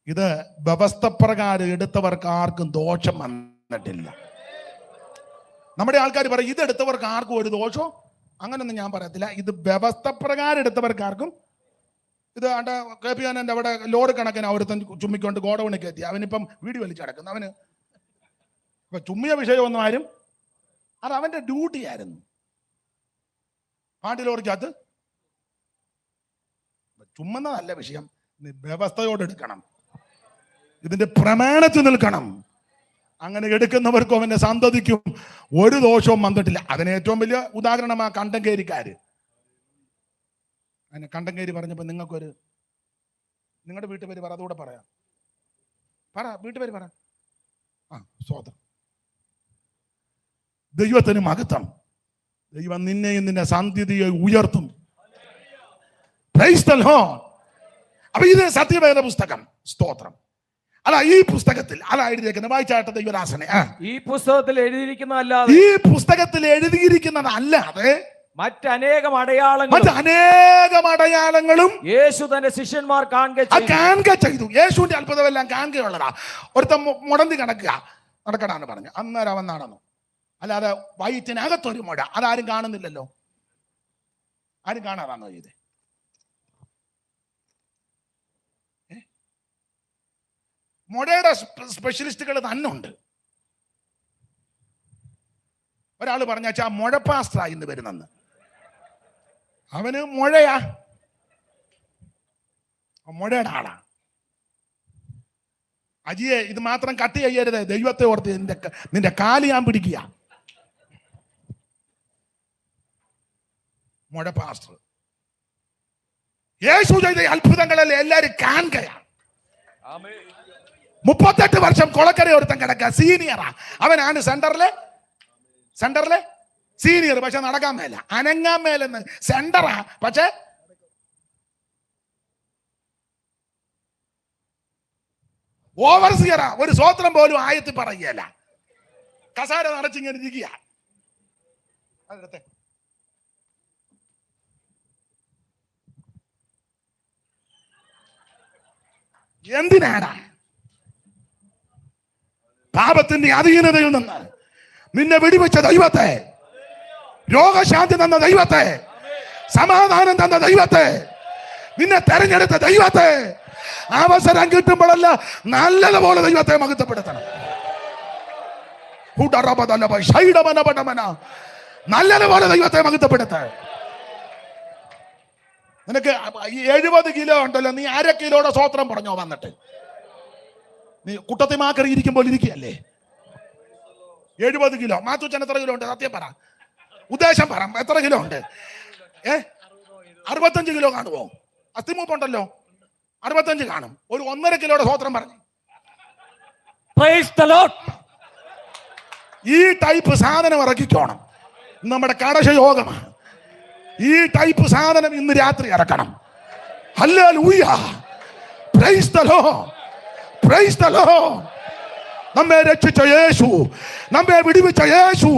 ഇത് വ്യവസ്ഥപ്രകാരം എടുത്തവർക്ക് ആർക്കും ദോഷം വന്നിട്ടില്ല. നമ്മുടെ ആൾക്കാർ പറയും ഇതെടുത്തവർക്ക് ആർക്കും ഒരു ദോഷമോ, അങ്ങനൊന്നും ഞാൻ പറയത്തില്ല. ഇത് വ്യവസ്ഥപ്രകാരം എടുത്തവർക്കാർക്കും. ഇത് KP ആനന്റെ അവിടെ ലോഡ് കണക്കിന് ഒരുത്തൻ ചുമ്മിക്കൊണ്ട് ഗോഡൌണിൽ കയറ്റി, അവനിപ്പം വീട് വലിച്ചടക്കുന്നു. അവന് ഇപ്പൊ ചുമ്മിയ വിഷയമൊന്നും ആരും, അത് അവന്റെ ഡ്യൂട്ടി ആയിരുന്നു. പാണ്ടിലോറിക്കകത്ത് ചുമ്മുന്നതല്ല വിഷയം, വ്യവസ്ഥയോടെടുക്കണം, ഇതിന്റെ പ്രമാണത്തിൽ നിൽക്കണം. അങ്ങനെ എടുക്കുന്നവർക്കും അവന്റെ സന്തതിക്കും ഒരു ദോഷവും വന്നിട്ടില്ല. അതിന് ഏറ്റവും വലിയ ഉദാഹരണമാ കണ്ടങ്കേരിക്കാര്. അതിന് കണ്ടങ്കേരി പറഞ്ഞപ്പോ നിങ്ങളുടെ വീട്ടുപേര് പറ, അതുകൂടെ പറയാം. വീട്ടുപേര് പറ. സ്വതം. ദൈവത്തിന് മഹത്വം. ദൈവം നിന്നെയും നിന്നെ സന്തതിയെ ഉയർത്തും. Price the Lord. അപ്പൊ ഇത് സത്യവേദ പുസ്തകം. സ്തോത്രം. അല്ല, ഈ പുസ്തകത്തിൽ എഴുതിയിരിക്കുന്നത് വായിച്ചാട്ടെ ദൈവദാസനെ. ഈ പുസ്തകത്തിൽ എഴുതിയിരിക്കുന്നതല്ലാതെ മറ്റനേകം അടയാളങ്ങളും യേശു തന്റെ ശിഷ്യന്മാർ കാണുക ചെയ്തു. യേശുവിന്റെ അത്ഭുതമെല്ലാം കാണുകയുള്ളതാ. ഒരുത്തം മുടന്തി നടക്കണമെന്ന് പറഞ്ഞു, അന്നേരം അവൻ നടന്നു. അല്ലാതെ വയറ്റിനകത്തൊരു മുഴ, അതാരും കാണുന്നില്ലല്ലോ. ആരും കാണാതാണോ ഇത്? മുഴയുടെ സ്പെഷ്യലിസ്റ്റുകൾ തന്നെ ഉണ്ട്. ഒരാൾ പറഞ്ഞാ മുഴപ്പാസ്ത്ര ഇന്ന് വരുന്നെന്ന്. അവന് മുഴയാ, മുഴയുടെ ആളാ. അജിയെ ഇത് മാത്രം കട്ട് ചെയ്യരുത്, ദൈവത്തെ ഓർത്ത് നിന്റെ കാല് ഞാൻ പിടിക്കുക. മുഴപ്പാസ്റ്റർ യേശു ചെയ്ത അത്ഭുതങ്ങളല്ലേ എല്ലാരും കാണുകയാണ്. 38 വർഷം കൊളക്കര ഒരുത്തൻ കിടക്കുക, സീനിയറാ. അവനാണ് സെന്ററിലെ സീനിയർ. പക്ഷെ നടക്കാൻ മേല, അനങ്ങാൻ മേലെന്ന്. സെന്ററാ, പക്ഷെ ഓവർസിയറാ. ഒരു സ്വോത്രം പോലും ആയത്തിൽ പറയുകയല്ല. കസാര നടച്ചിങ്ങനെ ഇരിക്കുക. എന്തിനാടാ? പാപത്തിന്റെ അധീനതയിൽ നിന്ന് നിന്നെ വെടിവെച്ച ദൈവത്തെ, രോഗശാന്തി തന്ന ദൈവത്തെ, സമാധാനം തന്ന ദൈവത്തെ, നിന്നെ തെരഞ്ഞെടുത്ത ദൈവത്തെ അവസരം കിട്ടുമ്പോഴല്ല നല്ലതുപോലെ ദൈവത്തെ മഹത്വപ്പെടുത്തണം. നല്ലതുപോലെ ദൈവത്തെ മഹത്വപ്പെടുത്ത. നിനക്ക് 70 കിലോ ഉണ്ടല്ലോ, നീ 1/2 കിലോയുടെ സ്വോത്രം പറഞ്ഞോ വന്നിട്ട്. നീ കുട്ടത്തി മാക്കറി ഇരിക്കുമ്പോൾ ഇരിക്കുകയല്ലേ. 70 കിലോ. മാത്തുച്ചൻ എത്ര കിലോ ഉണ്ട്? സത്യം പറ, ഉദ്ദേശം പറ. എത്ര കിലോ ഉണ്ട്? 65 കിലോ കാണുമോ? അസ്ഥിമൂപ്പുണ്ടല്ലോ, 65 കാണും. ഒരു 1.5 കിലോയുടെ സ്വോത്രം പറഞ്ഞു. ഈ ടൈപ്പ് സാധനം ഇറക്കിക്കോണം. നമ്മുടെ കടശ യോഗമാണ്. ഈ ടൈപ്പ് സാധനം ഇന്ന് രാത്രി ഇറക്കണം. Hallelujah, price the Lord, praise the Lord. നമ്മെ രക്ഷിച്ച യേശു, നമ്മെ വിടുവിച്ച യേശു,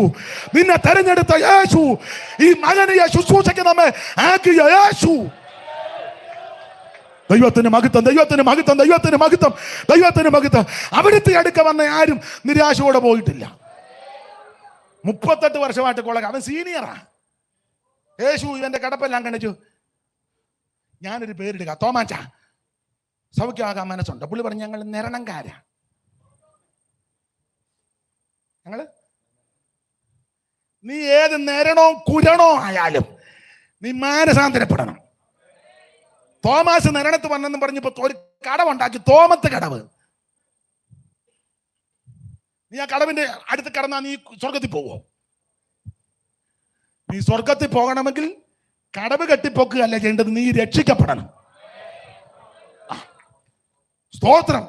നിന്നെ തെരഞ്ഞെടുത്ത യേശു, ഈ മകനെ ശുശ്രൂഷയ്ക്ക് നമ്മെ ആക്കിയ യേശു. ദൈവത്തിന് മഹത്വം, ദൈവത്തിന് മഹത്വം, ദൈവത്തിന് മഹത്വം, ദൈവത്തിന് മഹത്വം. അവിടുത്തെ അടുക്ക വന്ന ആരും നിരാശയോടെ പോയിട്ടില്ല. 38 വർഷമായിട്ട് കൊള്ളക. അവൻ സീനിയറാ. യേശു ഇവന്റെ കിടപ്പെല്ലാം കണിച്ചു. ഞാനൊരു പേരിടുക, തോമാച്ച. സൗഖ്യമാകാൻ മനസ്സുണ്ട്. പുള്ളി പറഞ്ഞു ഞങ്ങൾ നിരണംകാരാ. നീ ഏത് നിരണോ കുരണോ ആയാലും നീ മാനസാന്തരപ്പെടണം. തോമാസ് നിരണത്ത് വന്നെന്ന് പറഞ്ഞപ്പോ ഒരു കടവുണ്ടാക്കി, തോമത്ത് കടവ്. നീ ആ കടവിന്റെ അടുത്ത് കടന്നാ നീ സ്വർഗത്തിൽ പോവോ? നീ സ്വർഗത്തിൽ പോകണമെങ്കിൽ കടവ് കെട്ടിപ്പോക്കുകയല്ല ചെയ്യേണ്ടത്, നീ രക്ഷിക്കപ്പെടണം. സ്തോത്രം,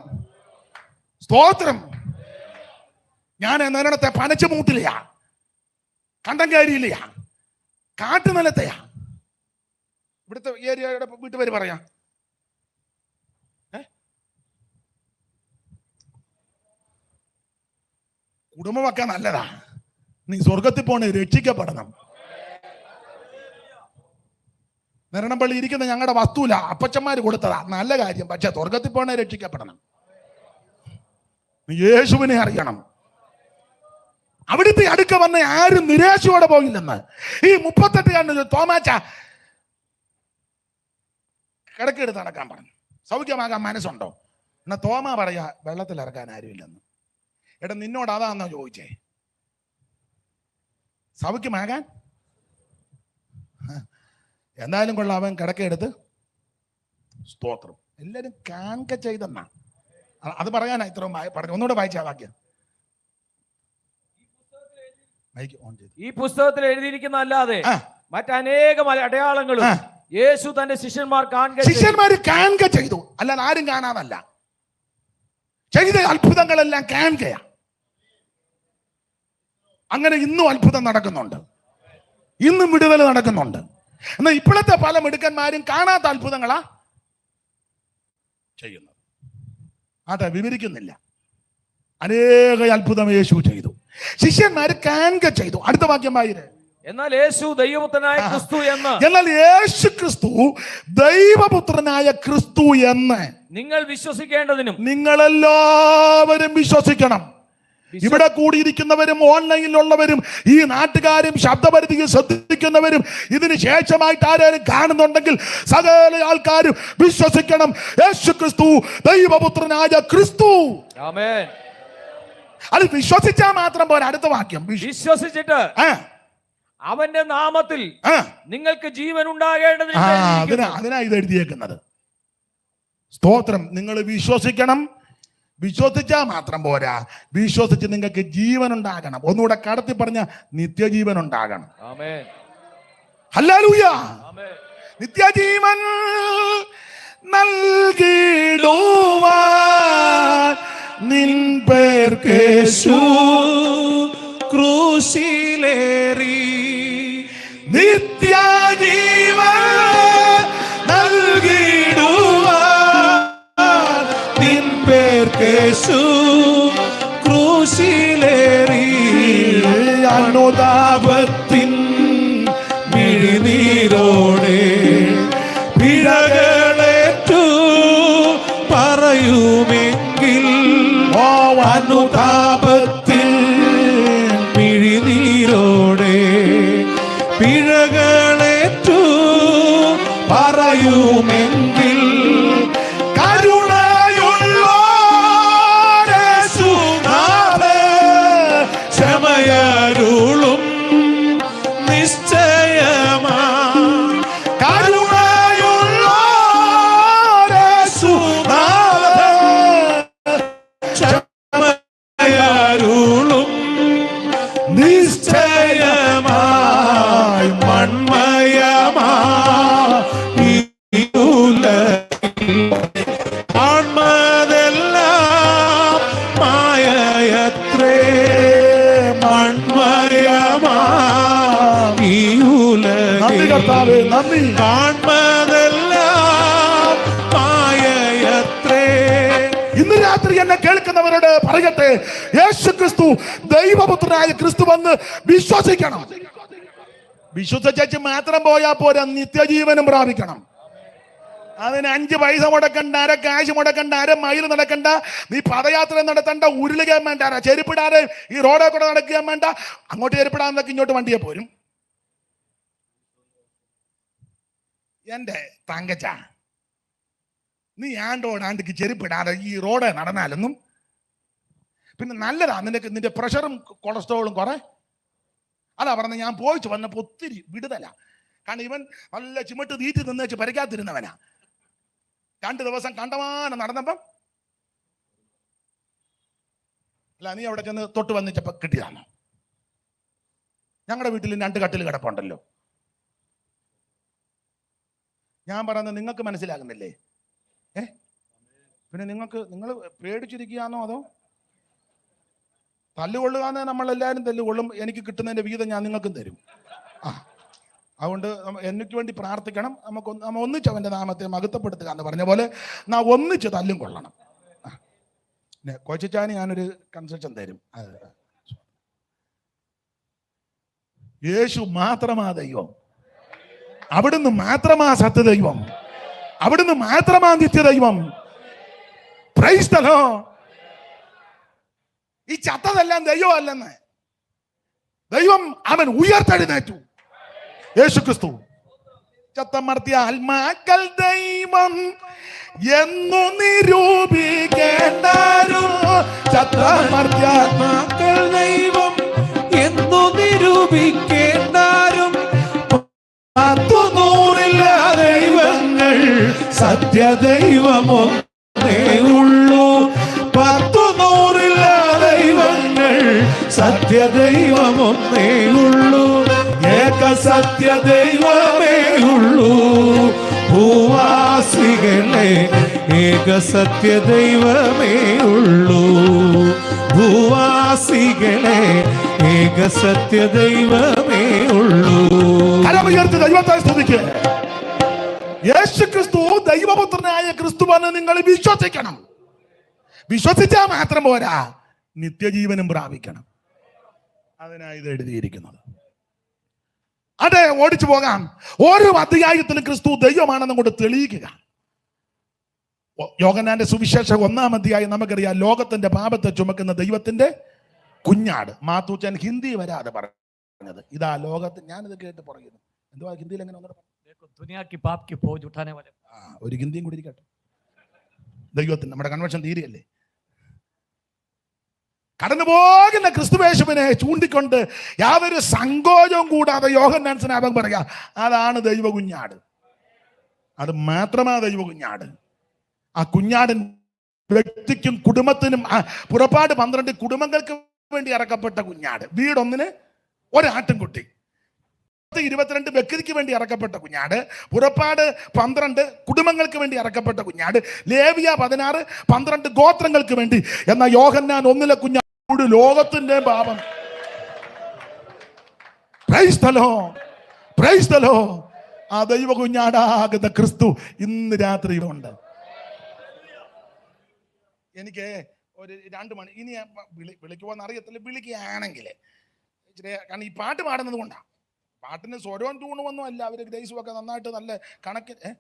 സ്തോത്രം. ഞാൻ നിരണത്തെ പനച്ചുമൂട്ടിലെയാ, കണ്ടങ്കാരിയിലെയാ, കാട്ടുനിലത്തെയാ. ഇവിടുത്തെ ഏരിയയുടെ വീട്ടുപേര് പറയാം. കുടുംബമൊക്കെ നല്ലതാ. നീ സ്വർഗത്തിൽ പോണേ, രക്ഷിക്കപ്പെടണം. നിരണപ്പള്ളി ഇരിക്കുന്ന ഞങ്ങളുടെ വസ്തുല അപ്പച്ചന്മാര് കൊടുത്തതാ, നല്ല കാര്യം. പക്ഷെ സ്വർഗത്തിൽ പോണേ രക്ഷിക്കപ്പെടണം. നീ യേശുവിനെ അറിയണം. അവിടുത്തെ അടുക്ക വന്ന ആരും നിരാശയോടെ പോകില്ലെന്ന്. ഈ 38 തോമാച്ച കിടക്കെടുത്ത് നടക്കാൻ പറഞ്ഞു. സൗഖ്യമാകാൻ മനസ്സുണ്ടോ? എന്നാ തോമ പറയാ വെള്ളത്തിൽ ഇറക്കാൻ ആരുമില്ലെന്ന്. എടാ നിന്നോട് അതാന്നോ ചോദിച്ചേ? സൗഖ്യമാകാൻ എന്തായാലും കൊള്ളാം. അവൻ കിടക്കെടുത്ത് സ്തോത്രം. എല്ലാരും കാൺക ചെയ്തെന്നാ അത് പറയാനാ ഇത്രയും പറഞ്ഞു. ഒന്നുകൂടെ വായിച്ചാ വാക്യം. ഈ പുസ്തകത്തിൽ എഴുതിയിരിക്കുന്ന അല്ലാതെ മറ്റനേകം അടയാളങ്ങളും യേശു തന്റെ ശിഷ്യന്മാർ കാണുക ചെയ്തു. അല്ലാതെ ആരും കാണാതല്ല. ചെയ്ത അത്ഭുതങ്ങളെല്ലാം കാണുകയാ. അങ്ങനെ ഇന്നും അത്ഭുതം നടക്കുന്നുണ്ട്, ഇന്നും വിടുതൽ നടക്കുന്നുണ്ട്. എന്നാൽ ഇപ്പോഴത്തെ പല മിടുക്കന്മാരും കാണാത്ത അത്ഭുതങ്ങളാ ചെയ്യുന്നത്. അതെ, വിവരിക്കുന്നില്ല. അനേക അത്ഭുതം യേശു ചെയ്തു, ശിഷ്യന്മാര് കാണുക ചെയ്തു. അടുത്ത വാക്യം വായിരെ. എന്നാൽ യേശു ദൈവപുത്രനായ ക്രിസ്തു എന്ന് ദൈവപുത്രനായ ക്രിസ്തു എന്ന് നിങ്ങൾ വിശ്വസിക്കേണ്ടതിനും നിങ്ങളെല്ലാവരും വിശ്വസിക്കണം. ഇവിടെ കൂടിയിരിക്കുന്നവരും ഓൺലൈനിലുള്ളവരും ഈ നാട്ടുകാരും ശബ്ദപരിധിയിൽ ശ്രദ്ധിക്കുന്നവരും ഇതിന് ശേഷമായിട്ട് ആരെങ്കിലും കാണുന്നുണ്ടെങ്കിൽ സകല ആൾക്കാരും വിശ്വസിക്കണം. യേശു ക്രിസ്തു ദൈവപുത്രനായ ക്രിസ്തു. ആമേൻ. അത് വിശ്വസിച്ചാൽ മാത്രം പോരാ. അടുത്ത വാക്യം, വിശ്വസിച്ചിട്ട് അവന്റെ നാമത്തിൽ നിങ്ങൾക്ക് ജീവൻ ഉണ്ടാകേണ്ടതിന് അതിനാ ഇത് എഴുതിയേക്കുന്നത്. സ്തോത്രം. നിങ്ങൾ വിശ്വസിക്കണം. വിശ്വസിച്ചാൽ മാത്രം പോരാ, വിശ്വസിച്ച് നിങ്ങൾക്ക് ജീവൻ ഉണ്ടാകണം. ഒന്നുകൂടെ കടത്തി പറഞ്ഞ നിത്യജീവൻ ഉണ്ടാകണം. ആമേൻ. ഹല്ലേലൂയ. നിത്യജീവൻ നൽകിടുവാൻ നിൻ പേർക്കേശു ക്രൂശിലേറി. നിത്യജീവൻ നൽകിടുവാൻ നിൻ പേർക്കേശു ക്രൂശിലേറി. അനുതാപത്തിൻ മിഴിനീരോടെ പിഴകളേറ്റു പറയുമെങ്കിൽ അനുതാപത്തിൽ മിഴിനീരോടെ പിഴകളേറ്റു പറയുമെങ്കിൽ ക്ഷമയരുളും നിശ്ചയമാ. ക്ഷമയരുളും നിശ്ചയമായി മൺമയമാ ആൺമതെല്ലാം മായയത്രേ. ഇന്ന് രാത്രി എന്നെ കേൾക്കുന്നവരോട് പറയട്ടെ, യേശു ക്രിസ്തു ദൈവപുത്രനായ ക്രിസ്തു വന്ന് വിശ്വസിക്കണം. വിശ്വസിച്ച് മാത്രം പോയാൽ പോരാ, നിത്യജീവനും പ്രാപിക്കണം. അതിന് 5 പൈസ മുടക്കണ്ട, അര കാശ് മുടക്കണ്ട, അര മൈൽ നടക്കണ്ട, നീ പദയാത്ര നടത്തണ്ട, ഉരുളുകയും വേണ്ട, ചെരുപ്പിടാതെ ഈ റോഡെ കൂടെ നടക്കുകയും വേണ്ട. അങ്ങോട്ട് ചെരുപ്പിടാന്നൊക്കെ ഇങ്ങോട്ട് വണ്ടിയെ പോരും. എന്റെ തങ്കച്ച, നീ ആണ്ടോടാണ്ടിക്ക് ചെരുപ്പിടാതെ ഈ റോഡെ നടന്നാലൊന്നും പിന്നെ നല്ലതാ. നിന്റെ പ്രഷറും കൊളസ്ട്രോളും കുറെ. അതാ പറഞ്ഞ, ഞാൻ പോയിച്ച് വന്നപ്പോ ഒത്തിരി വിടുതല. കാരണം ഇവൻ നല്ല ചിമിട്ട് തീറ്റി നിന്ന് വെച്ച് പരിക്കാതിരുന്നവനാ. 2 ദിവസം കണ്ടമാനം നടന്നപ്പം അല്ല, നീ അവിടെ ചെന്ന് തൊട്ട് വന്നിച്ചപ്പോ കിട്ടിയതാണോ? ഞങ്ങളുടെ വീട്ടിൽ 2 കട്ടിൽ കിടപ്പുണ്ടല്ലോ. ഞാൻ പറയുന്നത് നിങ്ങൾക്ക് മനസ്സിലാകുന്നില്ലേ? പിന്നെ നിങ്ങൾ പേടിച്ചിരിക്കുകയാണോ അതോ തല്ലുകൊള്ളുകയെന്ന് നമ്മളെല്ലാവരും തല്ലുകൊള്ളും. എനിക്ക് കിട്ടുന്നതിന്റെ വിഹിതം ഞാൻ നിങ്ങൾക്കും തരും. അതുകൊണ്ട് എനിക്ക് വേണ്ടി പ്രാർത്ഥിക്കണം. നമ്മ ഒന്നിച്ച് അവന്റെ നാമത്തെ മഹത്വപ്പെടുത്തുക എന്ന് പറഞ്ഞ പോലെ നാം ഒന്നിച്ച് തല്ലും കൊള്ളണം. കൊച്ചിച്ചാന് ഞാനൊരു കൺസെഷൻ തരും. യേശു മാത്രമാ ദൈവം, അവിടുന്ന് മാത്രമാ സത്യദൈവം, അവിടുന്ന് മാത്രമാ നിത്യദൈവം. Price the Lord. ഈ ചത്തതെല്ലാം ദൈവം അല്ലെന്ന്. ദൈവം അവൻ ഉയർത്തെഴുന്നേറ്റു. യേശു ക്രിസ്തു ചത്തമർത്തിയ ആത്മാക്കൾ ദൈവം എന്നു നിരൂപിക്കേണ്ടാരും. ചത്തമർത്തിയ ആത്മാക്കൾ ദൈവം എന്നു നിരൂപിക്കേണ്ടാരും. 100 ദൈവങ്ങൾ സത്യദൈവമൊന്നേ ഉള്ളൂ. 100 ദൈവങ്ങൾ സത്യദൈവമൊന്നേ ഉള്ളൂ. ഏക സത്യദൈവമേ ഉള്ളൂ. ഭൂവാസികളെ ഏക സത്യദൈവമേ ഉള്ളൂ. ഭൂവാസികളെ ഏക സത്യദൈവമേ ഉള്ളൂ. കരമുയർത്തി ദൈവത്തെ സ്തുതിക്കുക. യേശു ക്രിസ്തു ദൈവപുത്രനായ ക്രിസ്തുവെന്ന് നിങ്ങൾ വിശ്വസിക്കണം. വിശ്വസിച്ചാൽ മാത്രം പോരാ, നിത്യജീവനും പ്രാപിക്കണം. അതിനായി ഇത് എഴുതിയിരിക്കുന്നത്. അതെ, ഓടിച്ചു പോകാം. ഓരോ അധ്യായത്തിലും ക്രിസ്തു ദൈവമാണെന്നും കൊണ്ട് തെളിയിക്കുക. യോഹന്നാന്റെ സുവിശേഷം 1-ാം അധ്യായം നമുക്കറിയാം. ലോകത്തിന്റെ പാപത്തെ ചുമക്കുന്ന ദൈവത്തിന്റെ കുഞ്ഞാട്. മാത്തൂച്ചൻ ഹിന്ദി വരാതെ പറഞ്ഞത് ഇതാ ലോകത്ത്. ഞാനിത് കേട്ട് പറയുന്നു. എന്തുവാ ഹിന്ദിയിൽ എങ്ങനെ ഒരു ഹിന്ദിയും കൂടി ഇരിക്കട്ടെ. ദൈവത്തിന് നമ്മുടെ കൺവെൻഷൻ തീരെയല്ലേ. കടന്നു പോകുന്ന ക്രിസ്തുവേശുവിനെ ചൂണ്ടിക്കൊണ്ട് യാതൊരു സങ്കോചവും കൂടാതെ യോഹന്നാൻ സ്നാപകൻ പറയാ, അതാണ് ദൈവ കുഞ്ഞാട്. അത് മാത്രമാ ദൈവ കുഞ്ഞാട്. ആ കുഞ്ഞാടൻ വ്യക്തിക്കും കുടുംബത്തിനും, പുറപ്പാട് 12 കുടുംബങ്ങൾക്ക് വേണ്ടി ഇറക്കപ്പെട്ട കുഞ്ഞാട്. വീടൊന്നിന് ഒരാട്ടിൻകുട്ടി. 22 വ്യക്തിക്ക് വേണ്ടി ഇറക്കപ്പെട്ട കുഞ്ഞാട്. പുറപ്പാട് 12 കുടുംബങ്ങൾക്ക് വേണ്ടി ഇറക്കപ്പെട്ട കുഞ്ഞാട്. ലേവിയ 16 12 ഗോത്രങ്ങൾക്ക് വേണ്ടി. എന്നാൽ യോഹന്നാൻ 1-ലെ കുഞ്ഞാട് ലോകത്തിന്റെ പാപം. Price the Lord, praise the Lord. ആ ദൈവ കുഞ്ഞാടാകുന്ന ക്രിസ്തു ഇന്ന് രാത്രി ഉണ്ട്. എനിക്ക് ഒരു 2 മണി ഇനി വിളിക്കുമോന്ന് അറിയത്തില്ല. വിളിക്കുകയാണെങ്കിൽ കാരണം ഈ പാട്ട് പാടുന്നത് കൊണ്ടാണ്. പാട്ടിന് സ്വരവും ട്യൂണുമൊന്നും അല്ല. അവര് ഗ്രേസും ഒക്കെ നന്നായിട്ട് നല്ല കണക്കിന്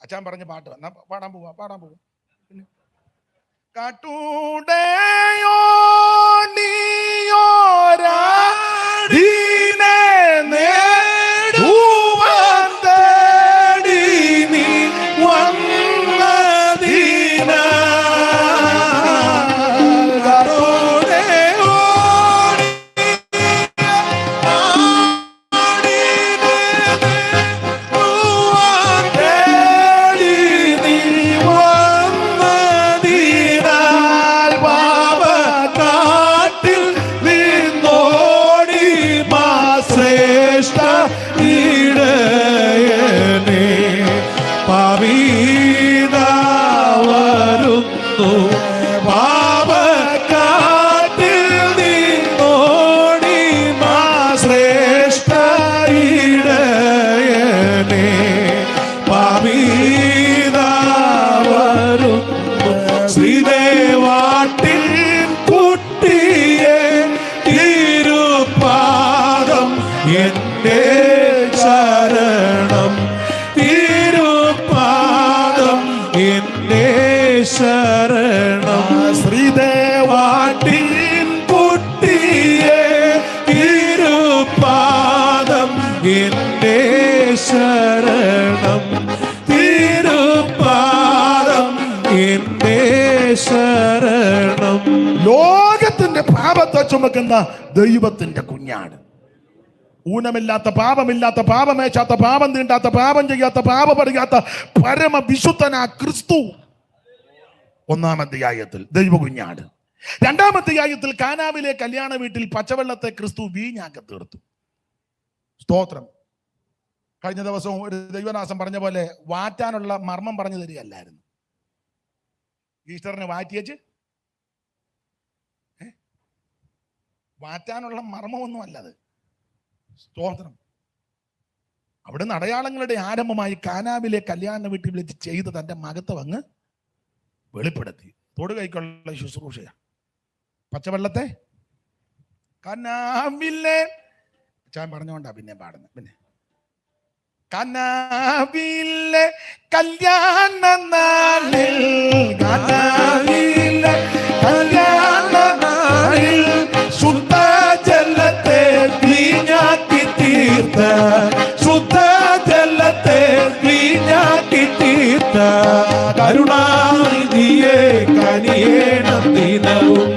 അച്ഛൻ പറഞ്ഞ പാട്ട് പാടാൻ പോവാ. പിന്നെ കാട്ടൂടയോ ശരണം തിരുപാദം എന്റെ ശരണം. ലോകത്തിന്റെ പാപത്തെ ചുമക്കുന്ന ദൈവത്തിന്റെ കുഞ്ഞാട്. ഊനമില്ലാത്ത, പാപമില്ലാത്ത, പാപമേശാത്ത, പാപം തീണ്ടാത്ത, പാപം ചെയ്യാത്ത, പാപപറിയാത്ത പരമവിശുദ്ധനാ ക്രിസ്തു. 1-ാം അധ്യായത്തിൽ ദൈവ കുഞ്ഞാട്. 2-ാം അധ്യായത്തിൽ കാനാവിലെ കല്യാണ വീട്ടിൽ പച്ചവെള്ളത്തെ ക്രിസ്തു വീഞ്ഞാക്കി തീർത്തു. സ്തോത്രം. കഴിഞ്ഞ ദിവസവും ഒരു ദൈവദാസൻ പറഞ്ഞ പോലെ വാറ്റാനുള്ള മർമ്മം പറഞ്ഞു തരികയല്ലായിരുന്നു. ഈസ്റ്ററിന് വാറ്റിയച്ച് വാറ്റാനുള്ള മർമ്മമൊന്നും അല്ലത്. സ്തോത്രം. അവിടുന്ന് അടയാളങ്ങളുടെ ആരംഭമായി കാനാവിലെ കല്യാണ വീട്ടിൽ വെച്ച് ചെയ്ത് തന്റെ മകത്വം അങ്ങ് വെളിപ്പെടുത്തി. തൊടുകൈക്കുള്ള ശുശ്രൂഷയാ. പച്ചവെള്ളത്തെ കനാവിലെ ഞാൻ പറഞ്ഞുകൊണ്ടാ പിന്നെ പാടുന്നത്. പിന്നെ കനാവിലെ കല്യാണ നാളിൽ, കനാവിലെ കല്യാണ കനിയേണം ദിനവും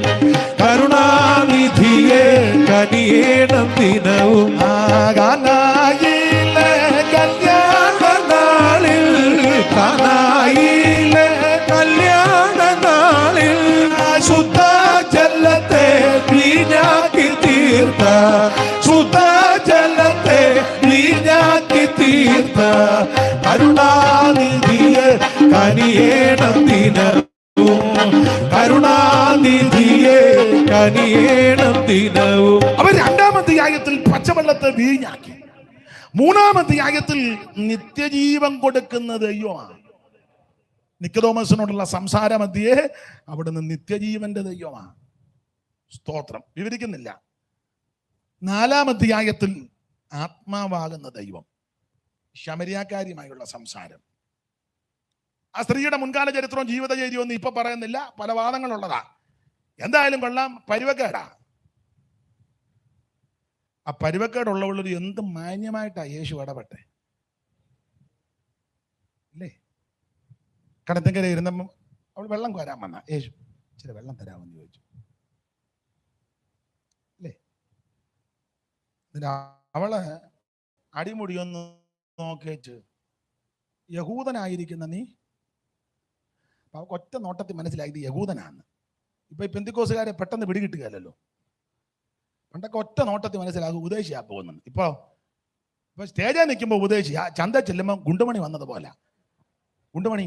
കരുണാനിധിയെ കനിയേണം ദിനവും കാനായിലെ കല്യാണ നാളിൽ കാനായിലെ കല്യാണ നാളിൽ ശുദ്ധ ജലത്തെ വീഞ്ഞാക്കി തീർത്ത ശുദ്ധ ജലത്തെ വീഞ്ഞാക്കി തീർത്ത കരുണാനിധിയെ കനിയേണം ദിനവും കരുണാനിധിയെ കനിയേണം ദിനവും. അവർ രണ്ടാം അധ്യായത്തിൽ പച്ചവെള്ളത്തെ വീഞ്ഞാക്കി, മൂന്നാം അധ്യായത്തിൽ നിത്യജീവൻ കൊടുക്കുന്ന ദൈവമാണ്. നിക്കോദോമസിനോടുള്ള സംസാര മധ്യേ അവിടുന്ന് നിത്യജീവന്റെ ദൈവമാണ്. സ്തോത്രം. വിവരിക്കുന്നില്ല. നാലാം അധ്യായത്തിൽ ആത്മാവാകുന്ന ദൈവം, ശമരിയാക്കാരിയുമായുള്ള സംസാരം. ആ സ്ത്രീയുടെ മുൻകാല ചരിത്രവും ജീവിത ചര്യവും ഇപ്പൊ പറയുന്നില്ല, പല വാദങ്ങളുള്ളതാ. എന്തായാലും കൊള്ളാം, പരുവക്കേടാ. ആ പരുവക്കേടുള്ളവളൊരു എന്ത് മാന്യമായിട്ടാ യേശു ഇടപെട്ടെ അല്ലേ? കടത്തങ്കര ഇരുന്നപ്പം അവൾ വെള്ളം കോരാൻ വന്ന യേശു ഇച്ചിരി വെള്ളം തരാമെന്ന് ചോദിച്ചു അല്ലേ? അവള് അടിമുടിയൊന്ന് നോക്കിച്ച് യഹൂദനായിരിക്കുന്ന നീ, അവൾക്ക് ഒറ്റ നോട്ടത്തിൽ മനസ്സിലായി ഇത് യഹൂദനാണ്. ഇപ്പൊ ഈ പെന്തിക്കോസുകാരെ പെട്ടെന്ന് പിടികിട്ടുകയല്ലോ. പണ്ടൊക്കെ ഒറ്റ നോട്ടത്തിൽ മനസ്സിലാകും ഉപദേശിയാ പോകുന്നത്. ഇപ്പൊ സ്റ്റേജിൽ നിൽക്കുമ്പോൾ ഉപദേശിയാ, ചന്ത ചെല്ലുമ്പോൾ ഗുണ്ടുമണി വന്നതുപോലെ. ഗുണ്ടുമണി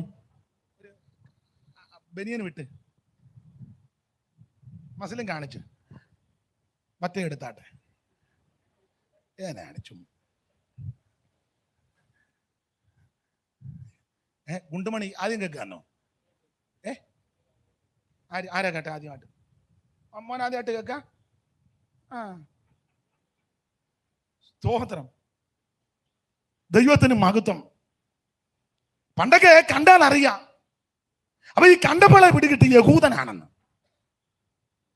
ബനിയൻ വിട്ട് മസിലും കാണിച്ച് മറ്റേ എടുത്താട്ടെ ഏനാണ് ചുമ്മാ ഗുണ്ടുമണി ആദ്യം കേൾക്കാന്നോ? ആരാ കേട്ടെ ആദ്യമായിട്ട്? അമ്മോൻ ആദ്യമായിട്ട് കേൾക്കാം. സ്തോത്രം. ദൈവത്തിന് മഹത്വം. പണ്ടൊക്കെ കണ്ടാൽ അറിയാം. അപ്പൊ ഈ കണ്ടപ്പോളെ പിടികിട്ടി യഹൂദനാണെന്ന്.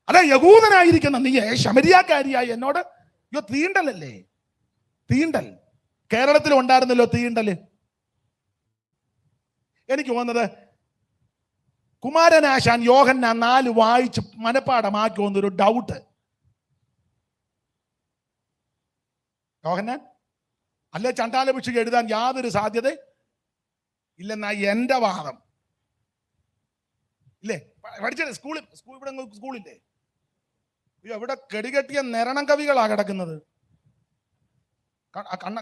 അതെ, യഹൂദനായിരിക്കുന്ന നീ ശമരിയാക്കാരിയായി എന്നോട് തീണ്ടലല്ലേ? തീണ്ടൽ കേരളത്തിൽ ഉണ്ടായിരുന്നല്ലോ തീണ്ടല്. എനിക്ക് തോന്നുന്നത് കുമാരനാശാൻ യോഹന്നാൻ 4 വായിച്ച് മനപ്പാടമാക്കി വന്നൊരു ഡൗട്ട്. യോഹന്നാൻ അല്ലെ ചണ്ടാലഭിക്ഷ എഴുതാൻ യാതൊരു സാധ്യത ഇല്ലെന്നാ എന്റെ വാദം. ഇല്ലേ? പഠിച്ചേ സ്കൂളിൽ ഇവിടെ സ്കൂളില്ലേ? എവിടെ കെടികെട്ടിയ നിരണം കവികളാ കിടക്കുന്നത്.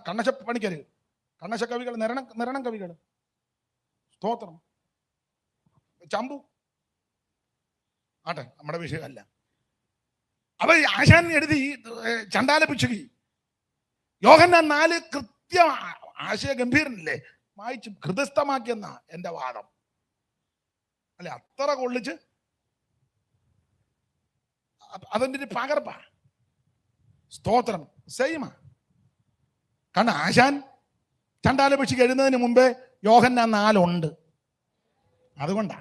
കണ്ണശ പണിക്കര്, കണ്ണശ കവികൾ, നിരണം കവികൾ. സ്തോത്രം. ചമ്പു ആട്ടെ, നമ്മുടെ വിഷയമല്ല. അപ്പൊ ആശാൻ എഴുതി ചണ്ടാല ഭിക്ഷുകി യോഹന്നാൻ 4 കൃത്യം ആശയ ഗംഭീരനല്ലേ വായിച്ച് ഹൃദയസ്ഥമാക്കിയെന്ന എന്റെ വാദം. അല്ലെ, അത്ര കൊള്ളിച്ച് അതിൻ്റെ ഒരു പകർപ്പാ. സ്തോത്രം. സെയിമാ. കാരണം ആശാൻ ചണ്ടാല ഭിക്ഷുകി എഴുതുന്നതിന് മുമ്പേ യോഹന്നാൻ 4 ഉണ്ട്. അതുകൊണ്ടാ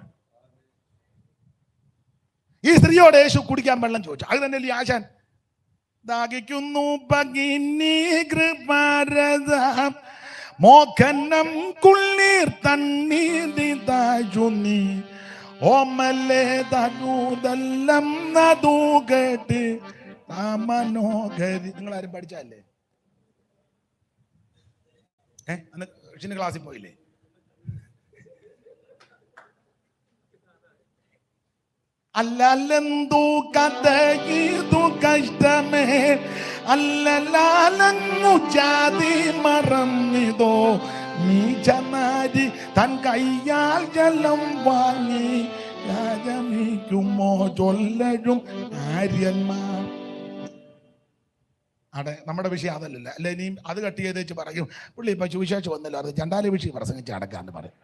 ഈ സ്ത്രീയോട് യേശു കുടിക്കാൻ വെള്ളം ചോദിച്ചു. അത് തന്നെയല്ലേ ആശാൻ? ദാഹിക്കുന്നു ഭഗിനി കൃപാരദം മോഖനം കുളിർ തണ്ണീർനി ഓമല്ലേ തനൂതെല്ലാം നദൂ കേട്ട് മനോഹരി. നിങ്ങളാരും പഠിച്ചല്ലേ? അന്ന് ക്ലാസ്സിൽ പോയില്ലേ? അല്ലല്ലെന്തു കഥയിതു കഷ്ടമേ അല്ലലാലങ്ങു ജാതി മറന്നിതോ നീചനാരി തൻ കയ്യാൽ ജലം വാങ്ങി രാജമിക്കുമോ ചൊല്ലരും ആര്യന്മാർ. അവിടെ നമ്മുടെ വിഷയം അതല്ലല്ലോ. അല്ലെ, ഇനിയും അത് കട്ട് ചെയ്ത് വെച്ച് പറയും പുള്ളി ഇപ്പൊ സുവിശേഷം വന്നല്ലോ, അത് ചണ്ടാലി വിഷയം പ്രസംഗിച്ച് അടക്കാന്ന് പറയും.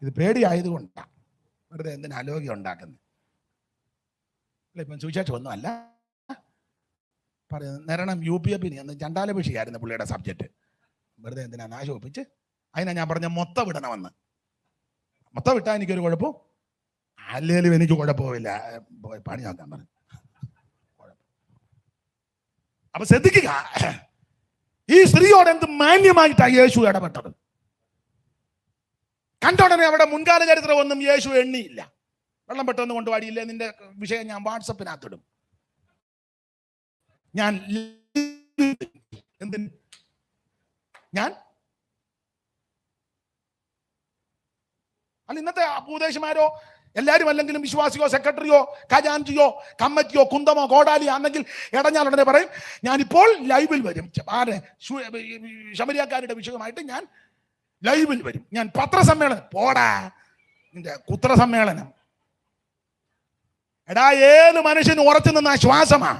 ഇത് പേടിയായതുകൊണ്ടാണ്. വെറുതെ എന്തിനാ ആലോക്യം ഉണ്ടാക്കുന്നത്? അല്ല, ഇപ്പം സുവിശേഷം ഒന്നും അല്ല പറയുന്നത്. നിരണം UPF അന്ന് ചണ്ടാല വിഷയമായിരുന്നു പുള്ളിയുടെ സബ്ജക്റ്റ്. വെറുതെ എന്തിനാ നാശം ഒപ്പിച്ച്. അതിനാ ഞാൻ പറഞ്ഞ മൊത്തം വിടണമെന്ന്. മൊത്തം വിട്ടാൽ എനിക്കൊരു കുഴപ്പം, അല്ലേലും എനിക്ക് കുഴപ്പമില്ല, പണി നോക്കാൻ പറഞ്ഞു. അപ്പൊ ശ്രദ്ധിക്കുക, ഈ സ്ത്രീയോട് എന്ത് മാന്യമായിട്ടാണ് യേശു ഇടപെട്ടത്. കണ്ടോടനെ അവിടെ മുൻകാല ചരിത്രം ഒന്നും യേശു എണ്ണിയില്ല. വെള്ളം പെട്ടെന്ന് കൊണ്ടുപാടിയില്ലേ, നിന്റെ വിഷയം ഞാൻ വാട്സപ്പിനകത്തിടും. ഞാൻ എന്തിന് ഞാൻ അല്ല, ഇന്നത്തെ ഉപദേശമാരോ എല്ലാവരും അല്ലെങ്കിലും വിശ്വാസിയോ സെക്രട്ടറിയോ ഖജാൻജിയോ കമ്മിറ്റിയോ കുന്തമോ കോടാലി ആണെങ്കിൽ ഇടഞ്ഞാൽ ഉടനെ പറയും ഞാനിപ്പോൾ ലൈവിൽ വരും. ശമരിയാക്കാരുടെ വിഷയമായിട്ട് ഞാൻ ലൈവിൽ വരും, ഞാൻ പത്രസമ്മേളനം. പോടാ നിന്റെ കുത്രസമ്മേളനം. എടാ, ഏത് മനുഷ്യന് ഉറച്ചു നിന്ന ശ്വാസമാ.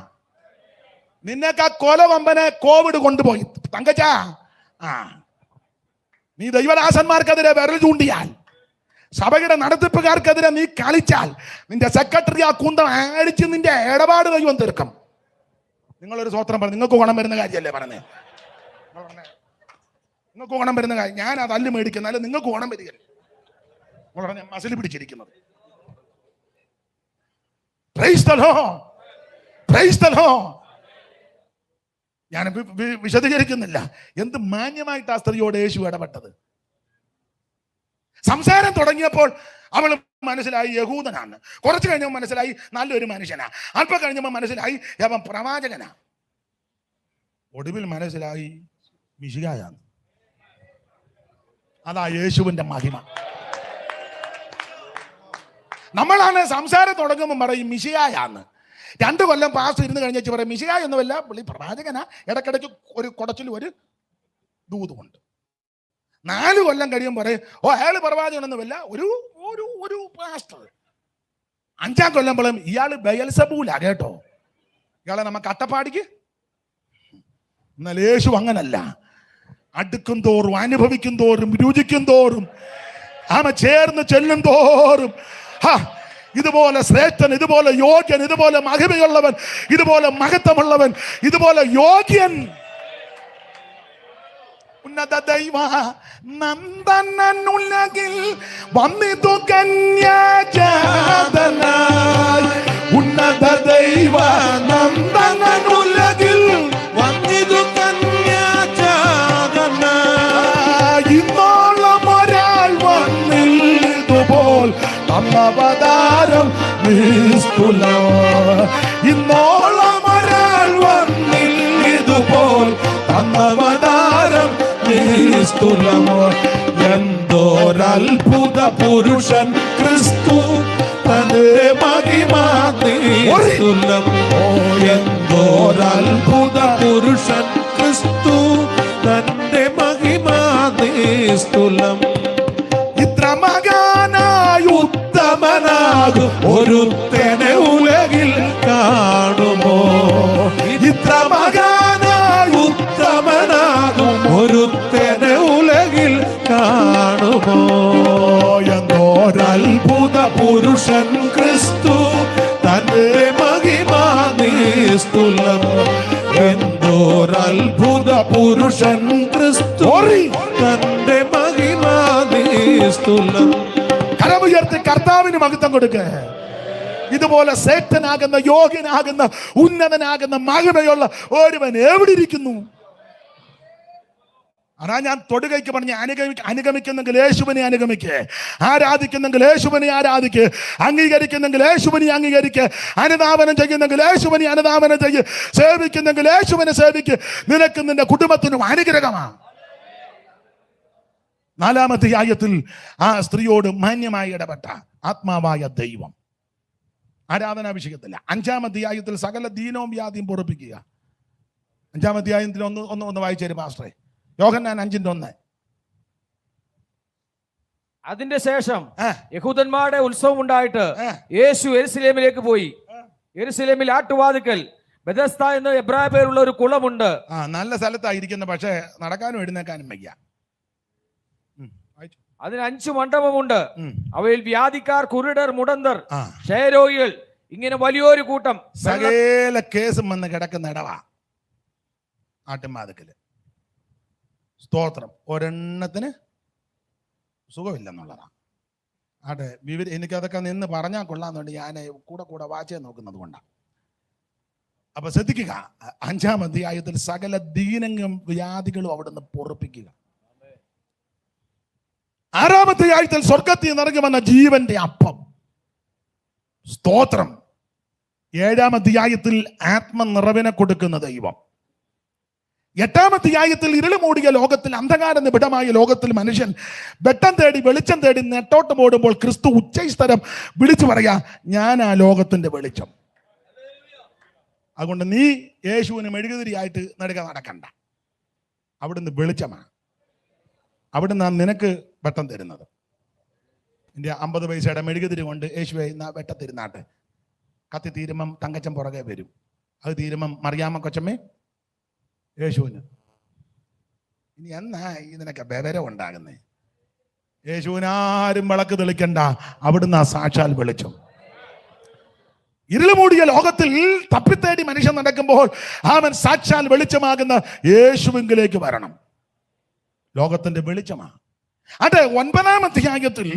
നിന്നേക്കാ കൊലവമ്പനെ കോവിഡ് കൊണ്ടുപോയി തങ്കച്ചാ. നീ ദൈവദാസന്മാർക്കെതിരെ വിരൽ ചൂണ്ടിയാൽ, സഭയുടെ നടത്തിപ്പുകാർക്കെതിരെ നീ കളിച്ചാൽ, നിന്റെ സെക്രട്ടറി ആ കുന്തം അടിച്ച് നിന്റെ ഇടപാട് ദൈവം തീർക്കും. നിങ്ങളൊരു സ്വത്രം പറഞ്ഞു. നിങ്ങൾക്ക് ഗുണം വരുന്ന കാര്യമല്ലേ പറഞ്ഞേ? നിങ്ങൾക്ക് ഗുണം വരുന്ന കാര്യം. ഞാൻ അത് അല്ല് മേടിക്കുന്നാലും നിങ്ങൾക്ക് ഗുണം വരികയല്ലേ. ഞാൻ മസിൽ പിടിച്ചിരിക്കുന്നത്. Praise the Lord, praise the Lord. ഞാൻ വിശദീകരിക്കുന്നില്ല എന്ത് മാന്യമായിട്ട് ആ സ്ത്രീയോട് യേശു ഇടപെട്ടത്. സംസാരം തുടങ്ങിയപ്പോൾ അവൾ മനസ്സിലായി യഹൂദനാണ്. കുറച്ച് കഴിഞ്ഞപ്പോൾ മനസ്സിലായി നല്ലൊരു മനുഷ്യനാ. അല്പം കഴിഞ്ഞപ്പോൾ മനസ്സിലായി അവൻ പ്രവാചകനാ. ഒടുവിൽ മനസ്സിലായി മിശിഹായാണ്. അതാ യേശുവിന്റെ മഹിമ. നമ്മളാണ് സംസാരം തുടങ്ങുമ്പോൾ പറയും മിശിഹായാന്ന്. 2 കൊല്ലം പാസ് ഇരുന്ന് കഴിഞ്ഞ് പറയും മിശിഹാ ഒന്നുമല്ല, പുള്ളി പ്രവാചകനാ, ഇടക്കിടയ്ക്ക് ഒരു കുടച്ചിൽ ഒരു ദൂതുമുണ്ട്. 4 കൊല്ലം കഴിയുമ്പോൾ പറയും അയാൾ പ്രവാചകനൊന്നുമല്ല, ഒരു ഒരു ഒരു പാസ്റ്റർ. 5-ാം കൊല്ലം പറയും ഇയാള് ബയൽസബൂലാ കേട്ടോ, ഇയാളെ നമുക്ക് അട്ടപ്പാടിക്ക്. എന്നാൽ യേശു അങ്ങനല്ല. അടുക്കും തോറും, അനുഭവിക്കും തോറും, രുചിക്കും തോറും, ചേർന്ന് ചെല്ലും തോറും ഇതുപോലെ ശ്രേഷ്ഠൻ, ഇതുപോലെ യോഗ്യൻ, ഇതുപോലെ മഹിമയുള്ളവൻ, ഇതുപോലെ മഹത്വമുള്ളവൻ, ഇതുപോലെ യോഗ്യൻ ഉന്നത ദൈവ നന്ദനുലകിൽ വന്നിതു കന്യാജാതനായി. ഉന്നത ദൈവ നന്ദനുലകിൽ വന്നിതു കന്യാജാതനായി. ഇന്നോളം ഒരാൾ വന്നിതുപോൽ തന്നവതാരം നിസ്തുലം. ഇന്നോളം ഒരാൾ വന്നിതുപോൽ തന്നവതാരം നിസ്തുലമോ. എന്തോരത്ഭുത പുരുഷൻ ക്രിസ്തു തന്റെ മഹിമാ നിസ്തുലം. എന്തോരത്ഭുത പുരുഷൻ ക്രിസ്തു തന്റെ മഹിമാ നിസ്തുലം. ഇത്ര മകാനായ ഉത്തമനാകും ഒരുത്തനെ ഉലകിൽ കാണുമോ? ഇത്ര മകാനായ ഉത്തമനാകും ഒരുത്തനെ ഉലകിൽ കാണുമോ? എന്നോരത്ഭുത പുരുഷൻ ക്രിസ്തു തന്റെ മഹിമാ നിസ്തുലം. എന്തോരത്ഭുത പുരുഷൻ ക്രിസ്തു തന്റെ മഹിമാ നിസ്തുലം. കരമുയർത്തി കർത്താവിന് മഹത്വം കൊടുക്കുക. ഇതുപോലെ ശ്രേഷ്ഠനാകുന്ന, യോഗ്യനാകുന്ന, ഉന്നതനാകുന്ന, മഹിമയുള്ള ഒരുവൻ എവിടെ ഇരിക്കുന്നു? അതാ ഞാൻ തൊടുകൈക്ക് പറഞ്ഞ് അനുഗമിക്കുന്നെങ്കിൽ യേശുവിനെ അനുഗമിക്ക്, ആരാധിക്കുന്നെങ്കിൽ യേശുവിനെ ആരാധിക്ക്, അംഗീകരിക്കുന്നെങ്കിൽ യേശുവിനെ അംഗീകരിക്ക്, അനുധാവനം ചെയ്യുന്നെങ്കിൽ യേശുവിനെ അനുധാവനം ചെയ്യ്, സേവിക്കുന്നെങ്കിൽ യേശുവിനെ സേവിക്ക്. നിനക്കും നിന്റെ കുടുംബത്തിനും അനുഗ്രഹമാണ്. 4-ാമത്തെ ആയത്തിൽ ആ സ്ത്രീയോട് മാന്യമായി ഇടപെട്ട ആത്മാവായ ദൈവം. ആരാധനാ വിഷയത്തില്ല. 5-ാമത്തെ ആയത്തിൽ സകല ദീനവും വ്യാധിയും പൊറുപ്പിക്കുക. 5-ാമത്തെ ആയത്തിൽ ഒന്ന് വായിച്ചേര് പാസ്റ്ററെ. യോഹന്നാൻ 5:1. അതിന്റെ ശേഷം യഹൂദന്മാരുടെ ഉത്സവം ഉണ്ടായിട്ട് യേശു യെരുശലേമിലേക്ക് പോയി. യെരുശലേമിൽ ആട്ടുവാതിക്കൽ ബെഥസ്ദ എന്ന് എബ്രായ പേരുള്ള ഒരു കുളമുണ്ട്. നല്ല സ്ഥലത്തായിരിക്കുന്ന, പക്ഷേ നടക്കാനും എഴുന്നേക്കാനും വയ്യ. അതിന് 5 മണ്ഡപമുണ്ട്. അവയിൽ വ്യാധിക്കാർ, കുരുടർ, മുടന്തർ, ക്ഷയരോഗികൾ, ഇങ്ങനെ വലിയൊരു കൂട്ടം സകല കേസും വന്ന് കിടക്കുന്ന ഇടവാ ആട്ടുംവാതിക്കല്. സ്തോത്രം. ഒരെണ്ണത്തിന് സുഖമില്ലെന്നുള്ളതാണ്. ആട്ടെ, എനിക്കതൊക്കെ നിന്ന് പറഞ്ഞാൽ കൊള്ളാന്നുണ്ട് ഞാൻ കൂടെ വായിച്ചേ നോക്കുന്നത് കൊണ്ടാണ്. അപ്പൊ ശ്രദ്ധിക്കുക, 5-ാം അധ്യായത്തിൽ സകല ദീനങ്ങളും വ്യാധികളും അവിടുന്ന് പൊറുപ്പിക്കുക. 6-ാമത്തെ ആയത്തിൽ സ്വർഗത്തിൽ നിറങ്ങി വന്ന ജീവന്റെ അപ്പം. സ്തോത്രം. 7-ാം അധ്യായത്തിൽ ആത്മനിറവിനെ കൊടുക്കുന്ന ദൈവം. 8-ാം അധ്യായത്തിൽ ഇരുള് മൂടിയ ലോകത്തിൽ, അന്ധകാര നിബിഡമായ ലോകത്തിൽ മനുഷ്യൻ വെട്ടം തേടി വെളിച്ചം തേടി നെട്ടോട്ടം ഓടുമ്പോൾ ക്രിസ്തു ഉച്ചസ്ഥരം വിളിച്ചു പറയാ, ഞാൻ ആ ലോകത്തിന്റെ വെളിച്ചം. അതുകൊണ്ട് നീ യേശുവിന് മെഴുകുതിരിയായിട്ട് നടക്കണ്ട. അവിടുന്ന് വെളിച്ചമാണ്. അവിടുന്ന് നിനക്ക് വെട്ടം തരുന്നത്. എൻ്റെ 50 പൈസയുടെ മെഴുകുതിരി കൊണ്ട് യേശുവെ വെട്ടത്തിരുന്നാട്ടെ. കത്തി തീരുമ്പം തങ്കച്ചൻ പുറകെ വരും. അത് തീരുമ്പം മറിയാമ്മ കൊച്ചമ്മേ യേശുവിന്. ഇനി എന്നാ ഇതിനൊക്കെ വിവരം ഉണ്ടാകുന്നേ? യേശുവിനാരും വിളക്ക് തെളിക്കണ്ട, അവിടുന്ന് ആ സാക്ഷാൽ വെളിച്ചം. ഇരുള് മൂടിയ ലോകത്തിൽ തപ്പിത്തേടി മനുഷ്യൻ നടക്കുമ്പോൾ അവൻ സാക്ഷാൽ വെളിച്ചമാകുന്ന യേശുവിലേക്ക് വരണം. ലോകത്തിന്റെ വെളിച്ചമാണ്. അതെ, 9-ാം അധ്യായത്തിൽ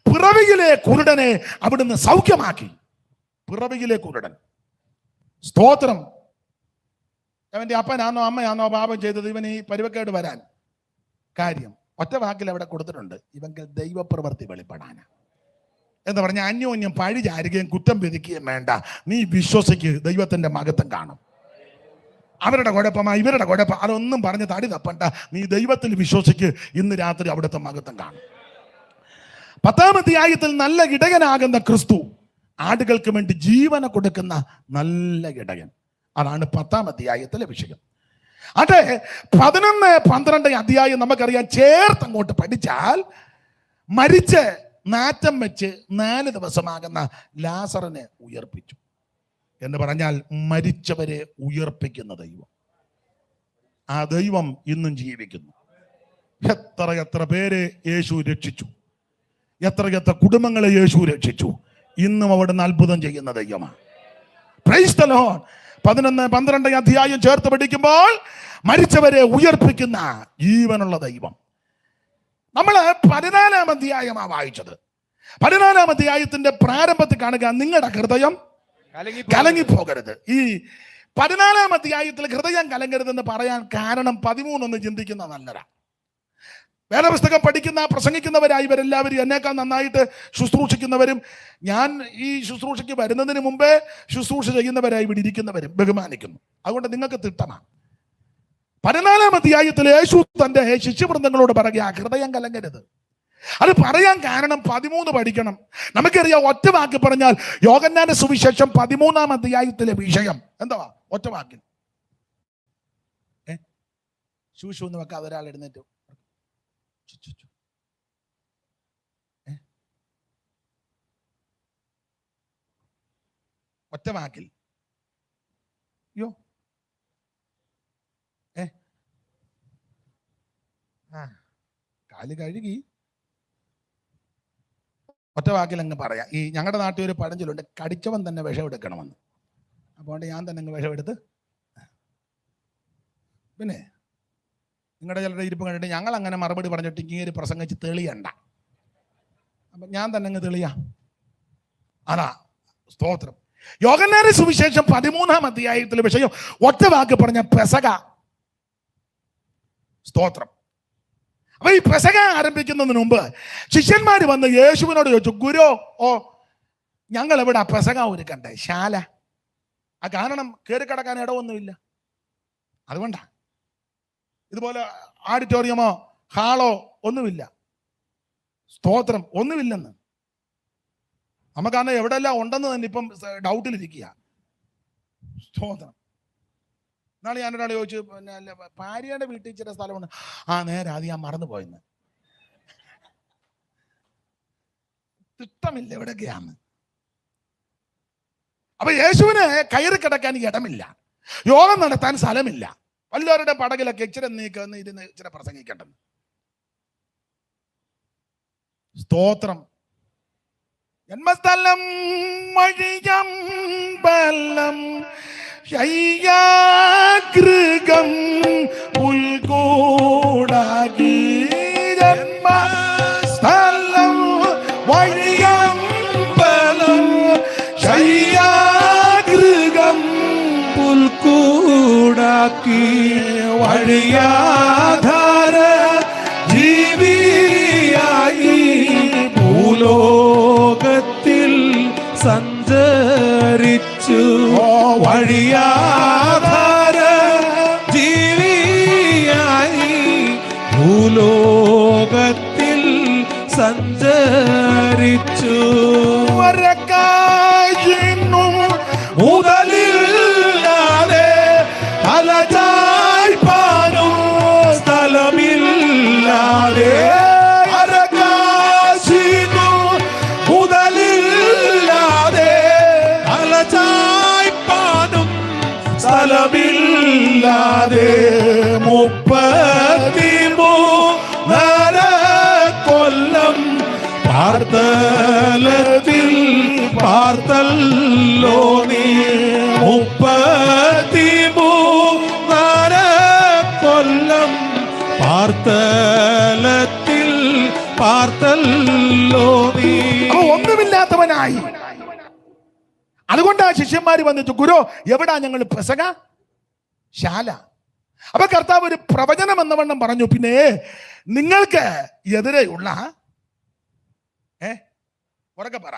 പിറവിയിലെ കുരുടനെ അവിടുന്ന് സൗഖ്യമാക്കി. പിറവിയിലെ കുരുടൻ. സ്തോത്രം. അവന്റെ അപ്പനാണോ അമ്മയാണോ പാപം ചെയ്തത് ഇവൻ ഈ പരുവക്കേട് വരാൻ കാര്യം? ഒറ്റ വാക്കിൽ അവിടെ കൊടുത്തിട്ടുണ്ട്, ഇവങ്കിൽ ദൈവപ്രവൃത്തി വെളിപ്പെടാനാ. എന്ന് പറഞ്ഞാൽ അന്യോന്യം പഴി ചാരുകയും കുറ്റം വിധിക്കുകയും വേണ്ട. നീ വിശ്വസിക്ക്, ദൈവത്തിന്റെ മഹത്വം കാണും. അവരുടെ കുഴപ്പമാ ഇവരുടെ കുഴപ്പം അതൊന്നും പറഞ്ഞ് തടി തപ്പണ്ട. നീ ദൈവത്തിൽ വിശ്വസിക്ക്, ഇന്ന് രാത്രി അവിടുത്തെ മഹത്വം കാണും. 10-ാം അധ്യായത്തിൽ നല്ല ഇടയനാകുന്ന ക്രിസ്തു, ആടുകൾക്ക് വേണ്ടി ജീവനെ കൊടുക്കുന്ന നല്ല ഇടയൻ. അതാണ് 10-ാം അധ്യായത്തിലെ വിഷയം. അതെ, 11, 12 അധ്യായം നമുക്കറിയാം. ചേർത്ത് അങ്ങോട്ട് പഠിച്ചാൽ മരിച്ച് നാറ്റം വെച്ച് 4 ദിവസമാകുന്ന ലാസറിനെ ഉയർപ്പിച്ചു എന്ന് പറഞ്ഞാൽ മരിച്ചവരെ ഉയർപ്പിക്കുന്ന ദൈവം. ആ ദൈവം ഇന്നും ജീവിക്കുന്നു. എത്ര പേരെ യേശു രക്ഷിച്ചു, എത്ര കുടുംബങ്ങളെ യേശു രക്ഷിച്ചു. ഇന്നും അവിടുന്ന് അത്ഭുതം ചെയ്യുന്ന ദൈവമാണ്. Price the Lord. 11, 12 അധ്യായം ചേർത്ത് പഠിക്കുമ്പോൾ മരിച്ചവരെ ഉയർപ്പിക്കുന്ന ജീവനുള്ള ദൈവം. നമ്മൾ 14-ാം അധ്യായമാണ് വായിച്ചത്. 14-ാം അധ്യായത്തിന്റെ പ്രാരംഭത്തിൽ കാണുക, നിങ്ങളുടെ ഹൃദയം കലങ്ങിപ്പോകരുത്. ഈ 14-ാം അധ്യായത്തിൽ ഹൃദയം കലങ്ങരുതെന്ന് പറയാൻ കാരണം 13 ചിന്തിക്കുന്ന നല്ലതാ. വേദപുസ്തകം പഠിക്കുന്ന പ്രസംഗിക്കുന്നവരായി ഇവരെല്ലാവരും എന്നേക്കാൾ നന്നായിട്ട് ശുശ്രൂഷിക്കുന്നവരും, ഞാൻ ഈ ശുശ്രൂഷയ്ക്ക് വരുന്നതിന് മുമ്പേ ശുശ്രൂഷ ചെയ്യുന്നവരായി ഇവിടെ ഇരിക്കുന്നവരും ബഹുമാനിക്കുന്നു. അതുകൊണ്ട് നിങ്ങൾക്ക് തിട്ടമാണ്. 14-ാം അധ്യായത്തിൽ യേശു തന്റെ ശിഷ്യവൃന്ദങ്ങളോട് പറയുക, ഹൃദയം കലങ്ങരുത്. അത് പറയാൻ കാരണം 13 പഠിക്കണം. നമുക്കറിയാം, ഒറ്റ വാക്ക് പറഞ്ഞാൽ യോഹന്നാന്റെ സുവിശേഷം 13-ാം അധ്യായത്തിലെ വിഷയം എന്താ? ഒറ്റ വാക്കിൽ ശൂശു എന്ന് വെക്കാം. ഒരാൾ എഴുന്നേറ്റു. ഒറ്റ വാക്കിൽ യോ കാല് കഴുകി ഒറ്റ വാക്കിൽ അങ്ങ് പറയാം. ഈ ഞങ്ങളുടെ നാട്ടിൽ ഒരു പഴഞ്ചൊല്ലുണ്ട്, കടിച്ചവൻ തന്നെ വിഷമെടുക്കണമെന്ന്. അപ്പോൾ ഞാൻ തന്നെ അങ്ങ് വിഷമെടുത്ത്, പിന്നെ നിങ്ങളുടെ ചിലരുടെ ഇരിപ്പ് കണ്ടിട്ട് ഞങ്ങൾ അങ്ങനെ മറുപടി പറഞ്ഞിട്ട് ഇങ്ങനെ പ്രസംഗിച്ച് തെളിയണ്ട. അപ്പം ഞാൻ തന്നെ അങ്ങ് തെളിയാം. അതാ സ്തോത്രം. യോഹന്നാന്റെ സുവിശേഷം 13-ാം അധ്യായത്തിലെ വിഷയം ഒറ്റ വാക്ക് പറഞ്ഞ പെസക. സ്തോത്രം. അപ്പൊ ഈ പെസക ആരംഭിക്കുന്നതിന് മുമ്പ് ശിഷ്യന്മാർ വന്ന് യേശുവിനോട് ചോദിച്ചു, ഗുരു, ഞങ്ങൾ എവിടെ പെസക ഒരുക്കണ്ടേ? ശാല. ആ കാരണം കയറി കിടക്കാൻ ഇടമൊന്നുമില്ല. അതുകൊണ്ടാ. ഇതുപോലെ ഓഡിറ്റോറിയമോ ഹാളോ ഒന്നുമില്ല. സ്തോത്രം. ഒന്നുമില്ലെന്ന് നമുക്കന്ന് എവിടെയെല്ലാം ഉണ്ടെന്ന് തന്നെ ഇപ്പം ഡൗട്ടിലിരിക്കുക. സ്തോത്രം. എന്നാണ് ഞാനൊരാൾ ചോദിച്ചു, പിന്നെ ഭാര്യയുടെ വീട്ടിൽ ചില സ്ഥലമുണ്ട്. നേരെ അത് ഞാൻ മറന്നു പോയെന്ന്. തിട്ടമില്ല എവിടെയൊക്കെയാന്ന്. അപ്പൊ യേശുവിന് കയറി കിടക്കാൻ ഇടമില്ല, യോഗം നടത്താൻ സ്ഥലമില്ല. വല്ലവരുടെ പടകിലൊക്കെ ഇച്ചിരി നീക്കുന്ന ഇരുന്ന് ഇച്ചിരി പ്രസംഗിക്കട്ടെ. സ്തോത്രം. ജന്മസ്ഥലം വഴിയം ബലം ശയ്യാഗൃഹം ഉൾക്കൂടാകി. ജന്മസ്ഥലം വഴിയം ബലം ശയ്യാഗൃഹം ഉൾക്കൂടാക്കി. വഴിയാധാര ജീവിയായി ഭൂലോകത്തിൽ സഞ്ചരിച്ചു. വഴിയാധാര ജീവിയായി ഭൂലോകത്തിൽ സഞ്ചരിച്ചു. ഒരക്കായിന്നും മുതലില്ലാതെ തലചായ്പാനും സ്ഥലമില്ലാതെ അരകാശിനും മുതലില്ലാതെ തലചായ്പാനും സ്ഥലമില്ലാതെ 33 കൊല്ലം പാർത്തലത്തിൽ പാർത്തല്ലോ നീ. 33 കൊല്ലം പാർത്തലത്തിൽ പാർത്തല്ലോ നീ. ഒന്നുമില്ലാത്തവനായി. അതുകൊണ്ടാ ശിഷ്യന്മാര് വന്നിട്ട്, ഗുരു എവിടാ ഞങ്ങൾ പെസക ശാല? അപ്പൊ കർത്താവ് ഒരു പ്രവചനം എന്നവണ്ണം പറഞ്ഞു, പിന്നെ നിങ്ങൾക്ക് എതിരെയുള്ള ഉറക്കെ പറ,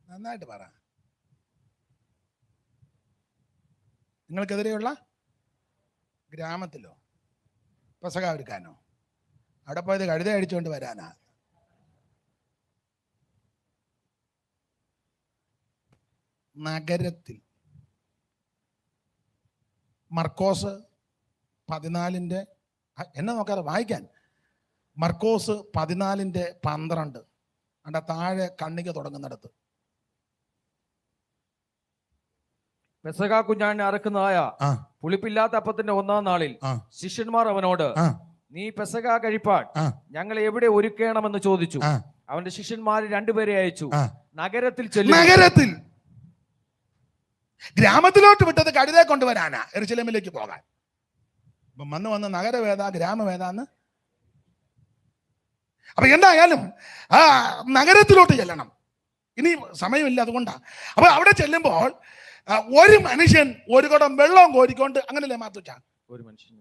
നന്നായിട്ട് പറ, നിങ്ങൾക്കെതിരെയുള്ള ഗ്രാമത്തിലോ പെസക ഒരുക്കാനോ? അവിടെ പോയത് കഴുത അടിച്ചുകൊണ്ട് വരാനാ? നഗരത്തിൽ. മർക്കോസ് 14 എന്നെ നോക്കാതെ വായിക്കാൻ. മർക്കോസ് 14:12 അവിടെ താഴെ കണ്ണിക തുടങ്ങുന്നിടത്ത്. പെസഹ കുഞ്ഞാടിനെ അറുക്കുന്നതായ പുളിപ്പില്ലാത്ത അപ്പത്തിന്റെ 1-ാം നാളിൽ ശിഷ്യന്മാർ അവനോട്, നീ പെസഹ കഴിപ്പാൻ ഞങ്ങൾ എവിടെ ഒരുക്കണമെന്ന് ചോദിച്ചു. അവന്റെ ശിഷ്യന്മാർ 2 പേരെ അയച്ചു. നഗരത്തിൽ നഗരത്തിൽ. ഗ്രാമത്തിലോട്ട് വിട്ടത് കഴുതയെ കൊണ്ടുവരാനാ, യെരൂശലേമിലേക്ക് പോകാൻ. വന്ന് നഗരവേദ ഗ്രാമവേദാന്ന്. അപ്പൊ എന്തായാലും നഗരത്തിലോട്ട് ചെല്ലണം. ഇനി സമയമില്ല, അതുകൊണ്ടാ. അപ്പൊ അവിടെ ചെല്ലുമ്പോൾ ഒരു മനുഷ്യൻ ഒരു കുടം വെള്ളം കോരിക്കൊണ്ട്, അങ്ങനല്ലേ മാത്തുച്ച? ഒരു മനുഷ്യൻ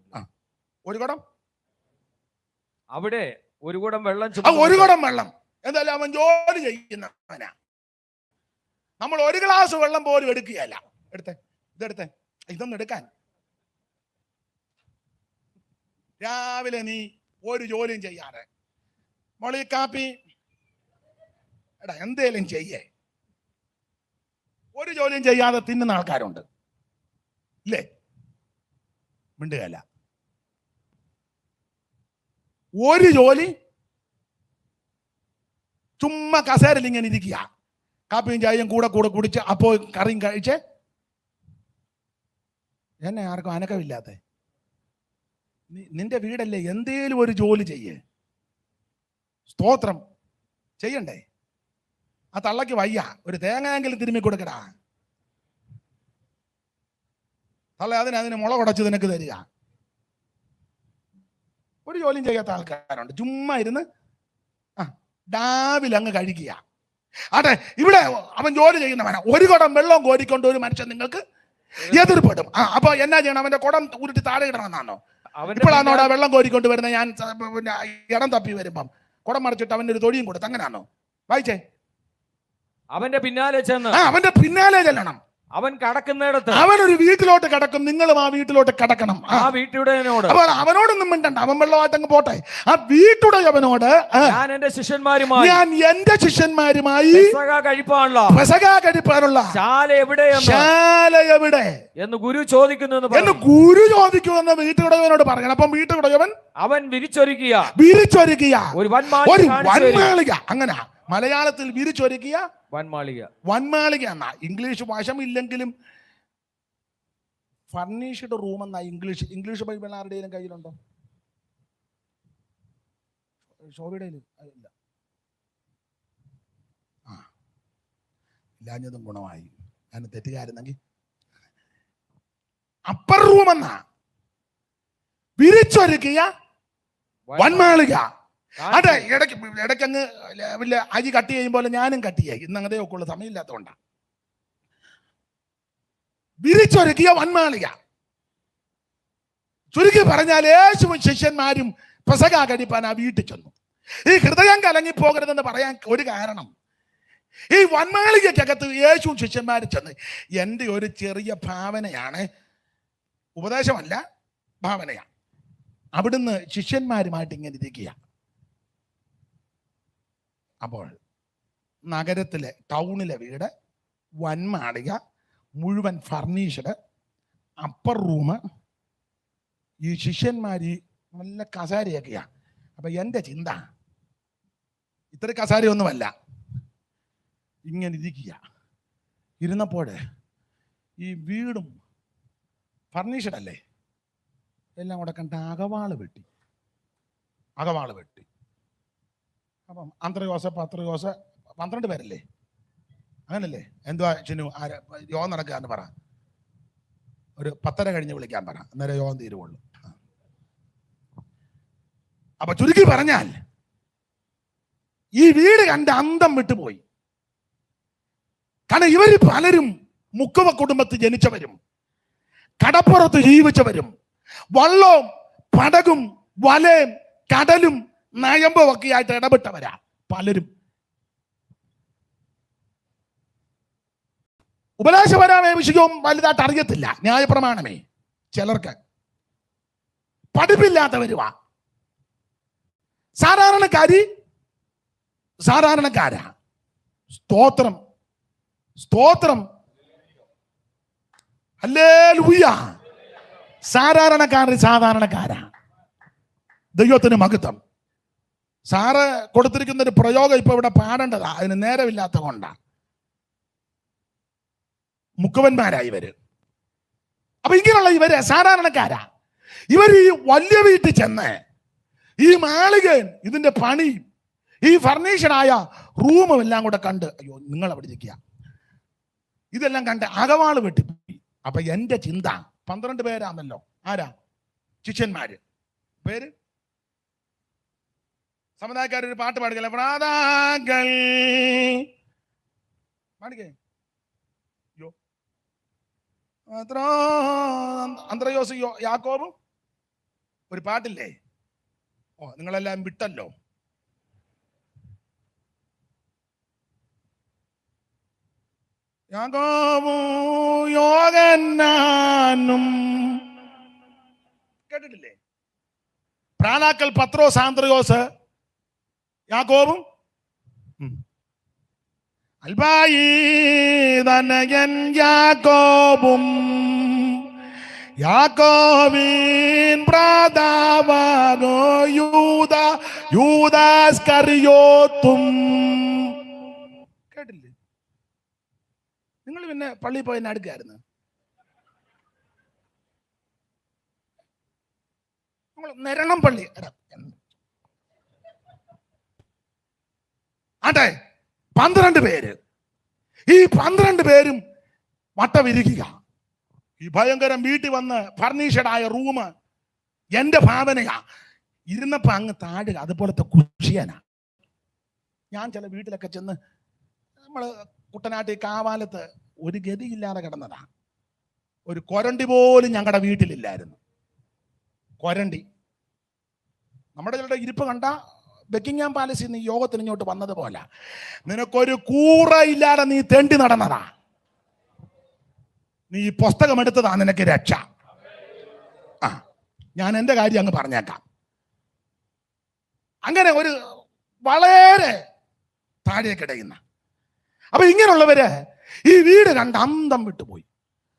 ഒരു കുടം, അവിടെ ഒരു കുടം വെള്ളം, ഒരു കുടം വെള്ളം. എന്തായാലും അവൻ ജോലി ചെയ്യുന്നവനാ. നമ്മൾ ഒരു ഗ്ലാസ് വെള്ളം പോലും എടുക്കുകയല്ല. ഇതെടുത്തേ, ഇതൊന്നും എടുക്കാൻ. രാവിലെ നീ ഒരു ജോലിയും ചെയ്യാറ്, മോളി കാപ്പി എന്തേലും ചെയ്യേ, ഒരു ജോലിയും ചെയ്യാതെ തിന്നുന്ന ആൾക്കാരുണ്ട് ഇല്ലേ? മിണ്ടുകയല്ല. ഒരു ജോലി, ചുമ്മാ കസേരയിൽ ഇങ്ങനെ ഇരിക്കുക, കാപ്പിയും ചായയും കൂടെ കുടിച്ച് അപ്പോ കറിയും കഴിച്ച്. എന്നെ ആർക്കും അനക്കമില്ലാത്ത നിന്റെ വീടല്ലേ, എന്തേലും ഒരു ജോലി ചെയ്യേ. സ്തോത്രം ചെയ്യണ്ടേ? ആ തള്ളക്ക് വയ്യ, ഒരു തേങ്ങയെങ്കിലും തിരുമ്മി കൊടുക്കടാ. തള്ള അതിന് മുള കുടച്ച് നിനക്ക് തരിക. ഒരു ജോലിയും ചെയ്യാത്ത ആൾക്കാരുണ്ട്, ചുമ്മാ ഇരുന്ന് ഡാവിൽ അങ്ങ് കഴിക്കുക. അതെ, ഇവിടെ അവൻ ജോലി ചെയ്യുന്നവനാ. ഒരു കുടം വെള്ളം കോരിക്കൊണ്ട് ഒരു മനുഷ്യൻ നിങ്ങൾക്ക് എതിർപ്പെടും. അപ്പൊ എന്നാ ചെയ്യണം? അവന്റെ കുടം ഉരുട്ടി താഴെ ഇടണമെന്നാണോ? ഇപ്പോഴാണോടാ വെള്ളം കോരിക്കൊണ്ട് വരുന്നത്? ഞാൻ ഇടം തപ്പി വരുമ്പം കുടം മറിച്ചിട്ട് അവന്റെ ഒരു തൊഴിയും കൊടുത്ത്, അങ്ങനാണോ? വായിച്ചേ. അവന്റെ പിന്നാലെ ചെന്ന്, അവന്റെ പിന്നാലെ ചെല്ലണം. അവൻ കടക്കുന്നിടത്ത് അവൻ ഒരു വീട്ടിലോട്ട് കടക്കും, നിങ്ങളും ആ വീട്ടിലോട്ട് കടക്കണം. ആ വീട്ടുടയനോട്, അപ്പോൾ അവനോടൊന്നും മിണ്ടണ്ട, അവൻ വെള്ളമായിട്ടങ്ങ് പോട്ടെ. ആ വീട്ടുടയവനോട്, ഞാൻ എന്റെ ശിഷ്യന്മാരുമായി പെസഹ കഴിപ്പാനുള്ള ശാല എവിടെ എന്ന് ഗുരു ചോദിക്കുന്നുവെന്ന് വീട്ടുടയവനോട് പറയണം. അപ്പം വീട്ടുടയവൻ അവൻ വിരിച്ചൊരുക്കിയ ഒരു വൻമാളിക. അങ്ങനെ മലയാളത്തിൽ വിരിച്ചൊരുക്കിയ വൻമാളിക എന്നാ. ഇംഗ്ലീഷ് വശമില്ലെങ്കിലും ഫർണിഷ്ഡ് റൂം എന്നാ ഇംഗ്ലീഷ് ബൈബിൾ ആരുടെയും കയ്യിലുണ്ടോ? ഷോബിയുടെ ഇല്ല. ഇല്ലാഞ്ഞതും ഗുണമായി, ഞാൻ തെറ്റുകാരുന്നെങ്കിൽ. അപ്പർ റൂം എന്നാ വിരിച്ചൊരുക്കിയ വൻമാളിക. അതെ, ഇടയ്ക്കങ്ങ് വലിയ അരി കട്ട് ചെയ്യുമ്പോൾ ഞാനും കട്ട് ചെയ്യായി. ഇന്ന് അങ്ങനത്തെ ഒക്കെ ഉള്ള സമയമില്ലാത്തതുകൊണ്ടാണ്. വിരിച്ചൊരുക്കിയ വൻമാളിക. ചുരുക്കി പറഞ്ഞാൽ യേശുവും ശിഷ്യന്മാരും പെസഹ കഴിപ്പാൻ ആ വീട്ടിൽ ചെന്നു. ഈ ഹൃദയം കലങ്ങിപ്പോകരുതെന്ന് പറയാൻ ഒരു കാരണം, ഈ വന്മാളികക്കകത്ത് യേശു ശിഷ്യന്മാർ ചെന്ന്, എൻ്റെ ഒരു ചെറിയ ഭാവനയാണ്, ഉപദേശമല്ല, ഭാവനയാണ്. അവിടുന്ന് ശിഷ്യന്മാരുമായിട്ട് ഇങ്ങനെ ഇരിക്കുക. അപ്പോൾ നഗരത്തിലെ ടൗണിലെ വീട്, വൻമാളിക, മുഴുവൻ ഫർണിഷ്ഡ്, അപ്പർ റൂം, ഈ ശിഷ്യന്മാർ നല്ല കസാരയൊക്കെയാണ്. അപ്പൊ എൻ്റെ ചിന്ത, ഇത്ര കസാരയൊന്നുമല്ല, ഇങ്ങനെ ഇരിക്കുക. ഇരുന്നപ്പോൾ ഈ വീടും ഫർണിഷ്ഡ് അല്ലേ, എല്ലാം കൂടെ കണ്ട അകവാള് വെട്ടി. അപ്പം അന്ത്രയോസ്, പത്രയോസ്, 12 പേരല്ലേ, അങ്ങനല്ലേ? എന്തുവാ ചിന്നു, യോഗം നടക്കാന്ന് പറ, ഒരു 10:30 കഴിഞ്ഞ് വിളിക്കാൻ പറ, അന്നേരം യോഗം തീരുവുള്ളൂ. അപ്പൊ ചുരുക്കി പറഞ്ഞാൽ ഈ വീട് കണ്ട് അന്തം വിട്ടുപോയി. കാരണം ഇവര് പലരും മുക്കുവ കുടുംബത്തിൽ ജനിച്ചവരും കടപ്പുറത്ത് ജീവിച്ചവരും വള്ളവും പടകും വലയും കടലും നയമ്പും ഒക്കെ ആയിട്ട് ഇടപെട്ടവരാ പലരും. ഉപദേശപരമായ വിഷയവും വലുതായിട്ട് അറിയത്തില്ല, ന്യായപ്രമാണമേ ചിലർക്ക്, പഠിപ്പില്ലാത്തവരുവാ. സാധാരണക്കാരാ. സ്തോത്രം, ഹല്ലേലൂയ. സാധാരണക്കാരാ. ദൈവത്തിന് മഹത്വം. സാറ് കൊടുത്തിരിക്കുന്ന ഒരു പ്രയോഗം ഇപ്പൊ ഇവിടെ പാടേണ്ടതാ, അതിന് നേരമില്ലാത്ത കൊണ്ടാ. മുക്കുവന്മാരായി ഇവര്. അപ്പൊ ഇങ്ങനെയുള്ള ഇവര് സാധാരണക്കാരാ. ഇവർ ഈ വലിയ വീട്ടിൽ ചെന്ന് ഈ മാളിക, ഇതിന്റെ പണി, ഈ ഫർണിഷനായ റൂമും എല്ലാം കൂടെ കണ്ട്, അയ്യോ നിങ്ങൾ അവിടെ ഇരിക്കുക, ഇതെല്ലാം കണ്ട് അകവാള് വെട്ടിപ്പോയി. അപ്പൊ എന്റെ ചിന്ത, 12 പേരാണല്ലോ, ആരാ? ശിഷ്യന്മാര്. പേര് സമുദായക്കാരൊരു പാട്ട് പാടുകയല്ലേ, പ്രാതാകൾ പാടിക്കേ. യോ അന്ത്രയോസ്, യാക്കോബും ഒരു പാട്ടില്ലേ? ഓ, നിങ്ങളെല്ലാം വിട്ടല്ലോ. യാക്കോബും യോഹന്നാനും കേട്ടിട്ടില്ലേ? പ്രാണാക്കൽ, പത്രോസ്, ആന്ത്രയോസ്, യാക്കോബും അൽബായി തനയൻ യാക്കോബും യാക്കോബിൻ ഭ്രാതാവാകോ യൂദാസ്കറിയോത്തും. കേട്ടില്ലേ? നിങ്ങൾ പിന്നെ പള്ളിയിൽ പോയി എന്നെ അടുക്കായിരുന്നു. നമ്മൾ നിരണം പള്ളി ആട്ടെ, 12 പേര്. ഈ 12 പേരും വട്ടവിരിക്കുക. ഈ ഭയങ്കരം വീട്ടിൽ വന്ന് ഫർണിഷഡായ റൂം എന്റെ ഭാവനയാ. ഇരുന്നപ്പോ അങ്ങ് താഴുക, അതുപോലത്തെ കുഷിയനാ. ഞാൻ ചില വീട്ടിലൊക്കെ ചെന്ന്, നമ്മള് കുട്ടനാട്ടിൽ കാവാലത്ത് ഒരു ഗതിയില്ലാതെ കിടന്നതാ. ഒരു കൊരണ്ടി പോലും ഞങ്ങളുടെ വീട്ടിലില്ലായിരുന്നു. കൊരണ്ടി. നമ്മുടെ ചിലരുടെ ഇരിപ്പ് കണ്ട ബക്കിംഗ്ഹാം പാലസിൽ നിന്ന് യോഗത്തിന് ഇങ്ങോട്ട് വന്നതുപോലെ നിനക്കൊരു കൂറ ഇല്ലാതെ നീ തെണ്ടി നടന്നതാ. നീ ഈ പുസ്തകം എടുത്തതാ നിനക്ക് രക്ഷ. ഞാൻ എൻ്റെ കാര്യം അങ്ങ് പറഞ്ഞേക്കാം. അങ്ങനെ ഒരു വളരെ താഴേക്കിടയുന്ന, അപ്പൊ ഇങ്ങനെയുള്ളവര് ഈ വീട് കണ്ട് അന്തം വിട്ടുപോയി.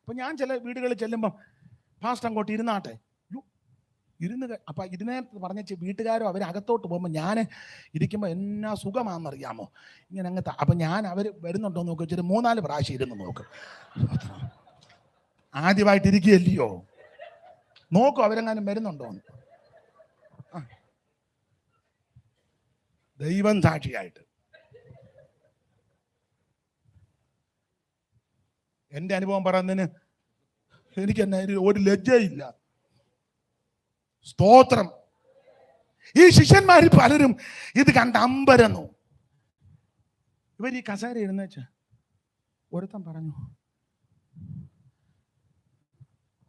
അപ്പൊ ഞാൻ ചില വീടുകളിൽ ചെല്ലുമ്പം, ഫാസ്റ്റ് അങ്ങോട്ട് ഇരുന്നാട്ടെ, ഇരുന്ന്. അപ്പൊ ഇതിനെ പറഞ്ഞ വീട്ടുകാരോ അവരകത്തോട്ട് പോകുമ്പോൾ ഞാൻ ഇരിക്കുമ്പോൾ എന്നാ സുഖമാണെന്നറിയാമോ, ഇങ്ങനെ അങ്ങനത്തെ. അപ്പൊ ഞാൻ അവർ വരുന്നുണ്ടോ നോക്കി വെച്ചിട്ട് 3-4 പ്രാവശ്യം ഇരുന്ന് നോക്കും. ആദ്യമായിട്ട് ഇരിക്കുകയല്ലയോ, നോക്കും അവരെങ്ങാനും വരുന്നുണ്ടോ. ദൈവം സാക്ഷിയായിട്ട് എൻ്റെ അനുഭവം പറയുന്നതിന് എനിക്ക് എന്നെ ഒരു ലജ്ജയില്ല. സ്തോത്രം. ഈ ശിഷ്യന്മാരിൽ പലരും ഇത് കണ്ട് അമ്പരന്നു. ഇവർ ഈ കസേര ഇരുന്നേച്ച് ഒരുത്തൻ പറഞ്ഞു,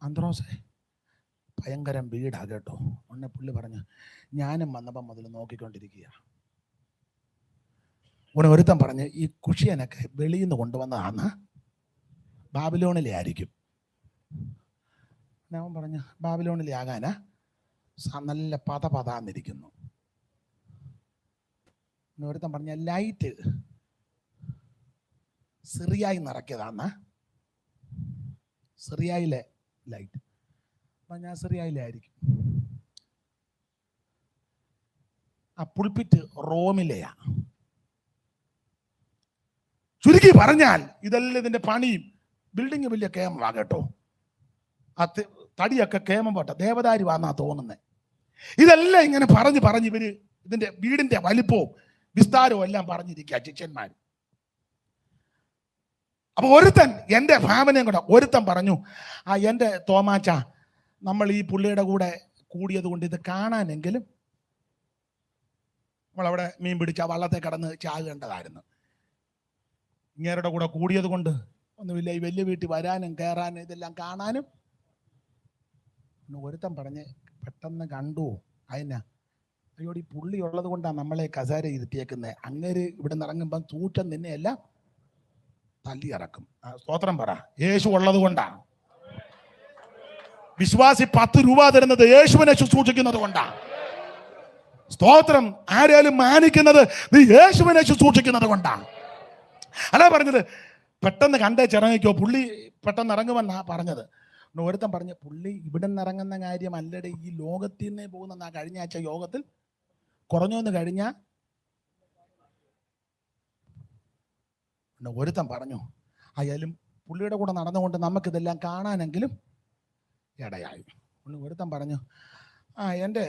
അന്ത്രോസേ ഭയങ്കരം വീടാ കേട്ടോ. ഉടനെ പുള്ളി പറഞ്ഞു, ഞാനും വന്നപ്പം മുതൽ നോക്കിക്കൊണ്ടിരിക്കുക. ഒരുത്തൻ പറഞ്ഞ് ഈ കുഷിയനൊക്കെ വെളിയിൽ നിന്ന് കൊണ്ടുവന്നതാണ്, ബാബിലോണിലെ ആയിരിക്കും. ഞാൻ പറഞ്ഞു ബാബിലോണിലെ ആകാനാ, നല്ല പതാന്നിരിക്കുന്നു. ഒരുത്തൻ പറഞ്ഞ ലൈറ്റ് സിറിയായി നിറക്കിയതാന്ന, സിറിയായിലെ ലൈറ്റ്. അപ്പം ഞാൻ സിറിയായിലെ ആയിരിക്കും. ആ പുൾപിറ്റ് റോമിലെയാ. ചുരുക്കി പറഞ്ഞാൽ ഇതെല്ലാം ഇതിന്റെ പണിയും. ബിൽഡിങ് വലിയ കേമമാ കേട്ടോ, ആ തടിയൊക്കെ കേമം പോട്ടെ, ദേവദാരി വന്നാ തോന്നുന്നത്. ഇതെല്ലാം ഇങ്ങനെ പറഞ്ഞ് ഇവര് ഇതിന്റെ വീടിന്റെ വലിപ്പവും വിസ്താരവും എല്ലാം പറഞ്ഞിരിക്കുക ശിഷ്യന്മാർ. അപ്പൊ ഒരുത്തൻ എൻ്റെ ഫാമിലിയും കൂടെ ഒരുത്തൻ പറഞ്ഞു, എൻ്റെ തോമാച്ച, നമ്മൾ ഈ പുള്ളിയുടെ കൂടെ കൂടിയത് കൊണ്ട് ഇത് കാണാനെങ്കിലും നമ്മളവിടെ മീൻ പിടിച്ച വള്ളത്തെ കടന്ന് ചാകേണ്ടതായിരുന്നു. ഇങ്ങേരുടെ കൂടെ കൂടിയത് കൊണ്ട് ഒന്നുമില്ല, ഈ വലിയ വീട്ടിൽ വരാനും കയറാനും ഇതെല്ലാം കാണാനും. ഒരുത്തൻ പറഞ്ഞ് പെട്ടെന്ന് കണ്ടു, അതിനാ അയ്യോടി പുള്ളി ഉള്ളത് കൊണ്ടാണ് നമ്മളെ കസേര ഇരുത്തിയേക്കുന്നത്. അങ്ങേര് ഇവിടെ നിന്ന് ഇറങ്ങുമ്പം തൂറ്റം നിന്നെയെല്ലാം തല്ലി ഇറക്കും. സ്തോത്രം പറ. യേശു ഉള്ളത് കൊണ്ടാ. വിശ്വാസി 10 രൂപ തരുന്നത് യേശുവിനെ ശുശ്രൂഷിക്കുന്നത് കൊണ്ടാ. സ്തോത്രം. ആരെയും മാനിക്കുന്നത് നീ യേശുവിനെ ശുശ്രൂഷിക്കുന്നത് കൊണ്ടാ. അല്ല പറഞ്ഞത് പെട്ടെന്ന് കണ്ടേ ചിറങ്ങിക്കോ, പുള്ളി പെട്ടെന്ന് ഇറങ്ങുമെന്നാ പറഞ്ഞത്. ഒരുത്തൻ പറഞ്ഞ് പുള്ളി ഇവിടെ നിന്ന് ഇറങ്ങുന്ന കാര്യം അല്ലടെ, ഈ ലോകത്തിൽ നിന്നേ പോകുന്ന കഴിഞ്ഞ ആഴ്ച യോഗത്തിൽ കുറഞ്ഞോന്ന് കഴിഞ്ഞ. ഒരുത്തൻ പറഞ്ഞു ആയാലും പുള്ളിയുടെ കൂടെ നടന്നുകൊണ്ട് നമുക്കിതെല്ലാം കാണാനെങ്കിലും ഇടയായി. ഒരുത്തൻ പറഞ്ഞു എൻ്റെ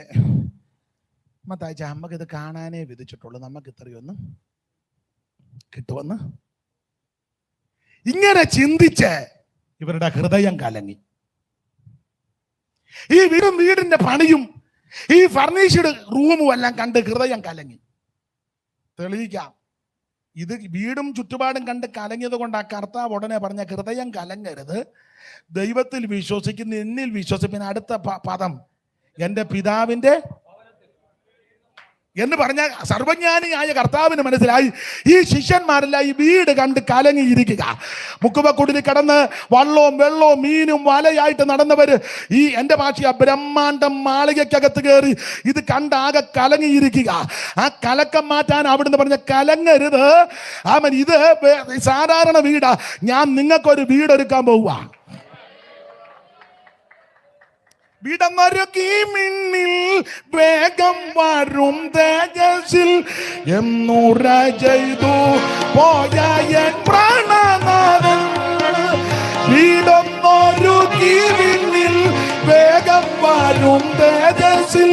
മത്താഴ്ച നമുക്കിത് കാണാനേ വിധിച്ചിട്ടുള്ളൂ, നമുക്ക് ഇത്രയൊന്നും കിട്ടുമെന്ന്. ഇങ്ങനെ ചിന്തിച്ച് ഇവരുടെ ഹൃദയം കലങ്ങി. ഈ വീടിന്റെ പണിയും ഈ ഫർണിഷ്ഡ് റൂമും എല്ലാം കണ്ട് ഹൃദയം കലങ്ങി. തെളിയിക്കാം, ഇത് വീടും ചുറ്റുപാടും കണ്ട് കലങ്ങിയത് കൊണ്ട് ആ കർത്താവ് ഉടനെ പറഞ്ഞ ഹൃദയം കലങ്ങരുത്, ദൈവത്തിൽ വിശ്വസിക്കുന്ന എന്നിൽ വിശ്വസിപ്പിന്. അടുത്ത പദം എൻ്റെ പിതാവിൻ്റെ എന്ന് പറഞ്ഞ സർവജ്ഞാനിയായ കർത്താവിന് മനസ്സിലായി ഈ ശിഷ്യന്മാരെല്ലാം ഈ വീട് കണ്ട് കലങ്ങിയിരിക്കുക. മുക്കുവക്കുടിൽ കിടന്ന് വള്ളവും വെള്ളവും മീനും വലയായിട്ട് നടന്നവര് ഈ എൻ്റെ ഭാഷ ബ്രഹ്മാണ്ടം മാളികക്കകത്ത് കയറി ഇത് കണ്ടാകെ കലങ്ങിയിരിക്കുക. ആ കലക്കം മാറ്റാൻ അവിടുന്ന് പറഞ്ഞ കലങ്ങരുത്. ആമൻ, ഇത് സാധാരണ വീടാ, ഞാൻ നിങ്ങൾക്കൊരു വീടൊരുക്കാൻ പോവുക. വിടമൊരുക്കി മിന്നിൽ വേഗം വരും തേജസ്സിൽ എന്നൂറ ചെയ്തു പോയ എൻ പ്രാണനാഥൻ. വിടമൊരുക്കി മിന്നിൽ വേഗം വരും തേജസ്സിൽ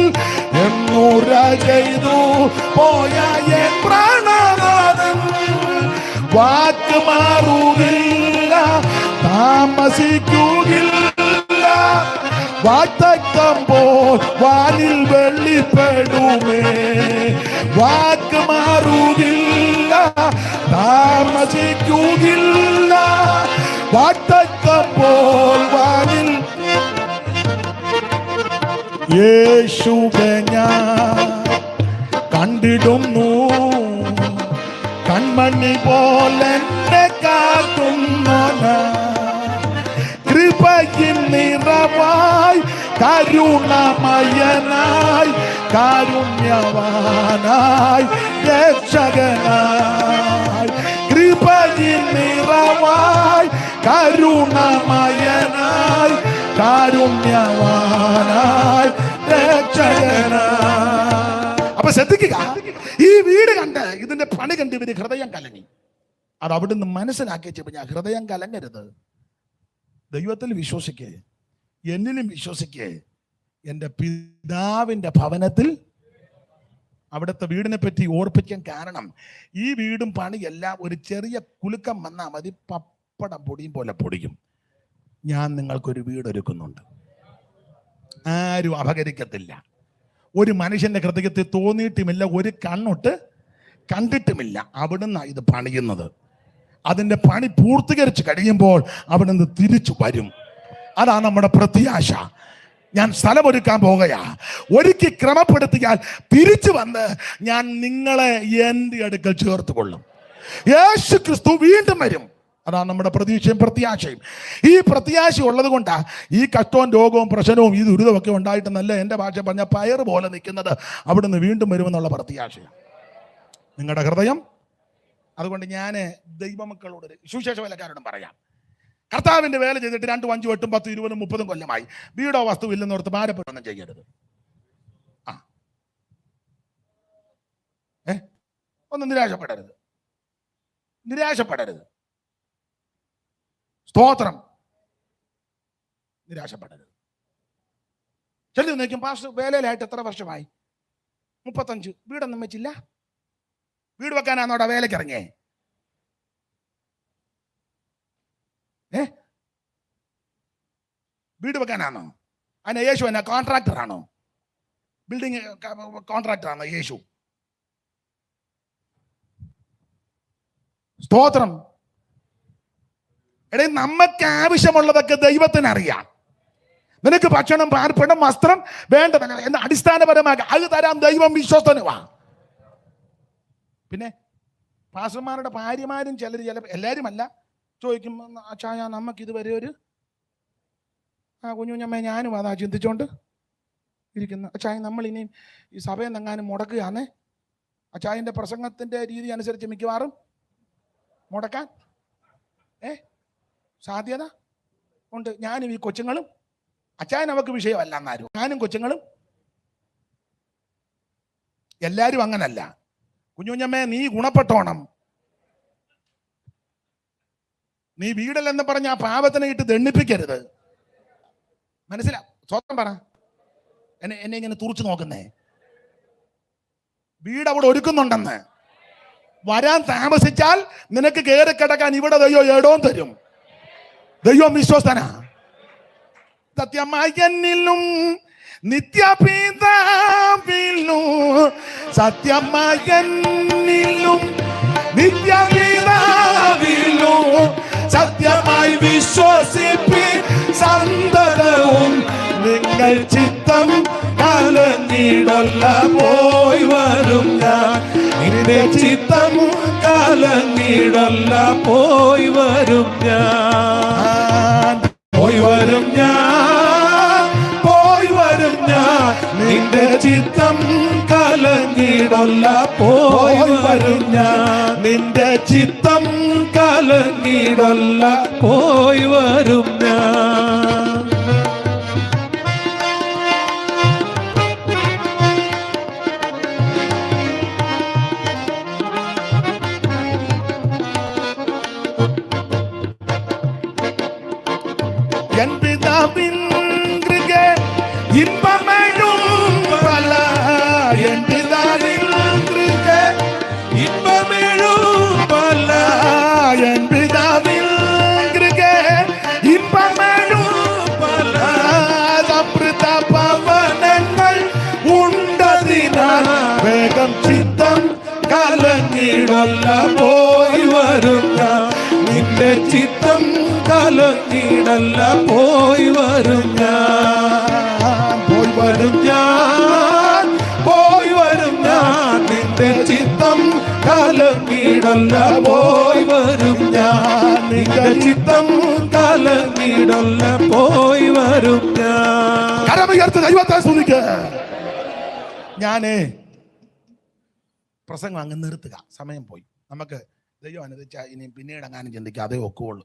എന്നൂറ ചെയ്തു പോയ എൻ പ്രാണനാഥൻ. വാക്ക് മാറുകില്ല, താമസിക്കുകയില്ല, വാക്തമ്പോൾ വാനിൽ വെള്ളിപ്പെടുമേ. വാക്ക് മാറുകില്ല, താമസിക്കുകയില്ല, വാക്തമ്പോൾ വാനിൽ. യേശുവെ ഞാൻ കണ്ടിടുന്നു, കൺമണി പോലെ കാക്കുന്നു. കൃപയിൻ നിറവായി കരുണമയനായി കാരുണ്യവാനായി രക്ഷകനായി. കൃപയിൻ നിറവായി കരുണമയനായി കാരുണ്യവാനായി രക്ഷകനായി. അപ്പൊ ശ്രദ്ധിക്കുക, ഈ വീട് കണ്ട് ഇതിന്റെ പണി കണ്ട് ഇവര് ഹൃദയം കലങ്ങി. അത് അവിടുന്ന് മനസ്സിലാക്കി ഞാൻ ഹൃദയം കലങ്ങരുത്, ദൈവത്തിൽ വിശ്വസിക്കേ, എന്നിലും വിശ്വസിക്കേ. എൻ്റെ പിതാവിൻ്റെ ഭവനത്തിൽ അവിടുത്തെ വീടിനെ പറ്റി ഓർപ്പിക്കാൻ കാരണം ഈ വീടും പണിയെല്ലാം ഒരു ചെറിയ കുലുക്കം വന്നാൽ മതി, പപ്പടം പൊടിയും പോലെ പൊടിയും. ഞാൻ നിങ്ങൾക്കൊരു വീടൊരുക്കുന്നുണ്ട്, ആരും അപകരിക്കത്തില്ല. ഒരു മനുഷ്യന്റെ ഹൃദയത്തിൽ തോന്നിയിട്ടുമില്ല, ഒരു കണ്ണൊട്ട് കണ്ടിട്ടുമില്ല. അവിടുന്ന് ഇത് പണിയുന്നത്. അതിൻ്റെ പണി പൂർത്തീകരിച്ച് കഴിയുമ്പോൾ അവിടുന്ന് തിരിച്ചു വരും. അതാണ് നമ്മുടെ പ്രത്യാശ. ഞാൻ സ്ഥലമൊരുക്കാൻ പോകുകയാ. ഒരുക്കി ക്രമപ്പെടുത്തിയാൽ തിരിച്ചു വന്ന് ഞാൻ നിങ്ങളെ എൻ്റെ അടുക്കൽ ചേർത്ത് കൊള്ളും. യേശു ക്രിസ്തു വീണ്ടും വരും. അതാണ് നമ്മുടെ പ്രതീക്ഷയും പ്രത്യാശയും. ഈ പ്രത്യാശ ഉള്ളത് കൊണ്ടാണ് ഈ കഷ്ടവും രോഗവും പ്രശ്നവും ഈ ദുരിതമൊക്കെ ഉണ്ടായിട്ടെന്നല്ല എൻ്റെ ഭാഷ പറഞ്ഞ പയർ പോലെ നിൽക്കുന്നത്. അവിടുന്ന് വീണ്ടും വരുമെന്നുള്ള പ്രത്യാശയാണ് നിങ്ങളുടെ ഹൃദയം. അതുകൊണ്ട് ഞാൻ ദൈവമക്കളോട് സുവിശേഷ വേലക്കാരോടും പറയാം, കർത്താവിൻ്റെ വേല ചെയ്തിട്ട് 2, 5, 8, 10, 20, 30 കൊല്ലമായി വീടോ വസ്തു ഇല്ലെന്നോർത്ത് ഭാരപ്പെട്ടൊന്നും ചെയ്യരുത്. ഒന്നും നിരാശപ്പെടരുത്. സ്തോത്രം. നിരാശപ്പെടരുത്. ചെല്ലു നോക്കും, പാസ്റ്റർ വേലയിലായിട്ട് എത്ര വർഷമായി? 35. വീടൊന്നും വെച്ചില്ല. വീട് വെക്കാനാന്നോടാ വേലയ്ക്ക് ഇറങ്ങിയേ? വീട് വെക്കാനാണോ? അതിന് യേശു എന്നാ കോൺട്രാക്ടറാണോ? ബിൽഡിങ് കോൺട്രാക്ടറാണോ യേശു? സ്തോത്രം. എടേ, നമുക്ക് ആവശ്യമുള്ളതൊക്കെ ദൈവത്തിന് അറിയാം. നിനക്ക് ഭക്ഷണം, പാർപ്പിടം, വസ്ത്രം വേണ്ടത് എന്ന് അടിസ്ഥാനപരമായി അത് തരാൻ ദൈവം വിശ്വസ്തനുവാ. പിന്നെ പാസ്റ്റർമാരുടെ ഭാര്യമാരും ചിലർ എല്ലാവരും അല്ല ചോദിക്കും, അച്ചായ നമുക്കിതുവരെ ഒരു കുഞ്ഞുഞ്ഞമ്മ ഞാനും അതാ ചിന്തിച്ചോണ്ട് ഇരിക്കുന്നു. അച്ചായ നമ്മൾ ഇനിയും ഈ സഭയിൽ നിന്നെങ്ങാനും മുടക്കുകയാണേ. അച്ചായൻ്റെ പ്രസംഗത്തിൻ്റെ രീതി അനുസരിച്ച് മിക്കവാറും മുടക്കാൻ സാധ്യത ഉണ്ട്. ഞാനും ഈ കൊച്ചുങ്ങളും, അച്ചായൻ അവർക്ക് വിഷയമല്ല എന്നാരും, ഞാനും കൊച്ചുങ്ങളും എല്ലാവരും അങ്ങനല്ല. കുഞ്ഞുഞ്ഞമ്മേ, നീ ഗുണപ്പെട്ടോണം. നീ വീടല്ലെന്ന് പറഞ്ഞ ആ പാപത്തിനെ ഇട്ട് ദണ്ണിപ്പിക്കരുത്. മനസ്സിലാ? സ്വന്തം പറ. എന്നെ ഇങ്ങനെ തുറച്ചു നോക്കുന്നേ. വീട് അവിടെ ഒരുക്കുന്നുണ്ടെന്ന്. വരാൻ താമസിച്ചാൽ നിനക്ക് കയറി കിടക്കാൻ ഇവിടെ ദൈവം ഇടവും തരും. ദൈവം വിശ്വസ്തനാ. സത്യമായി എന്നിലും നിത്യപിതാവിലും, സത്യമായി എന്നിലും നിത്യപിതാവിലും, സത്യമായി വിശ്വസിപ്പി സന്തതവും നിങ്ങൾ ചിത്തം കലങ്ങിടല്ല പോയി വരും ഞാൻ. നിന്റെ ചിത്തം കലങ്ങിടല്ല പോയി വരും ഞാൻ. പോയി വരും ഞാൻ, പോയി വരും ഞാൻ. നിന്റെ ചിത്തം കലങ്ങിടല്ല പോയി വരും ഞാൻ. നിന്റെ ചിത്തം കലങ്ങിടല്ല പോയി വരും ഞാൻ. എൻ പിതാവിൻ കൃപ ഇമ്പമെഴും പല, എൻ പിതാവിൻ കൃപ ഇമ്പമെഴും പല, എൻ പിതാവിൻ കൃപ ഇമ്പമെഴും പല. സമൃദ്ധ ഭവനങ്ങൾ ഉണ്ടതിനാൽ വേഗം ചിത്തം കലങ്ങിടല്ല പോയി വരും ഞാൻ. നിന്റെ ചിത്തം കലങ്ങിടല്ല പോയി വരും ഞാൻ. പോയി വരും ഞാൻ, പോയി വരും ഞാൻ. നിന്റെ ചിത്തം കലങ്ങിടല്ല പോയി വരും ഞാൻ. നിന്റെ ചിത്തം കലങ്ങിടല്ല പോയി വരും ഞാൻ. കരമുയർത്തി ദൈവത്തെ സ്തുതിക്ക്. ഞാനേ പ്രസംഗം അങ്ങ് നിർത്തുക. സമയം പോയി. നമുക്ക് ദൈവം അനുവദിച്ചാൽ ഇനിയും പിന്നീട് അങ്ങാനും ചിന്തിക്കുക, അതേ ഒക്കുള്ളൂ.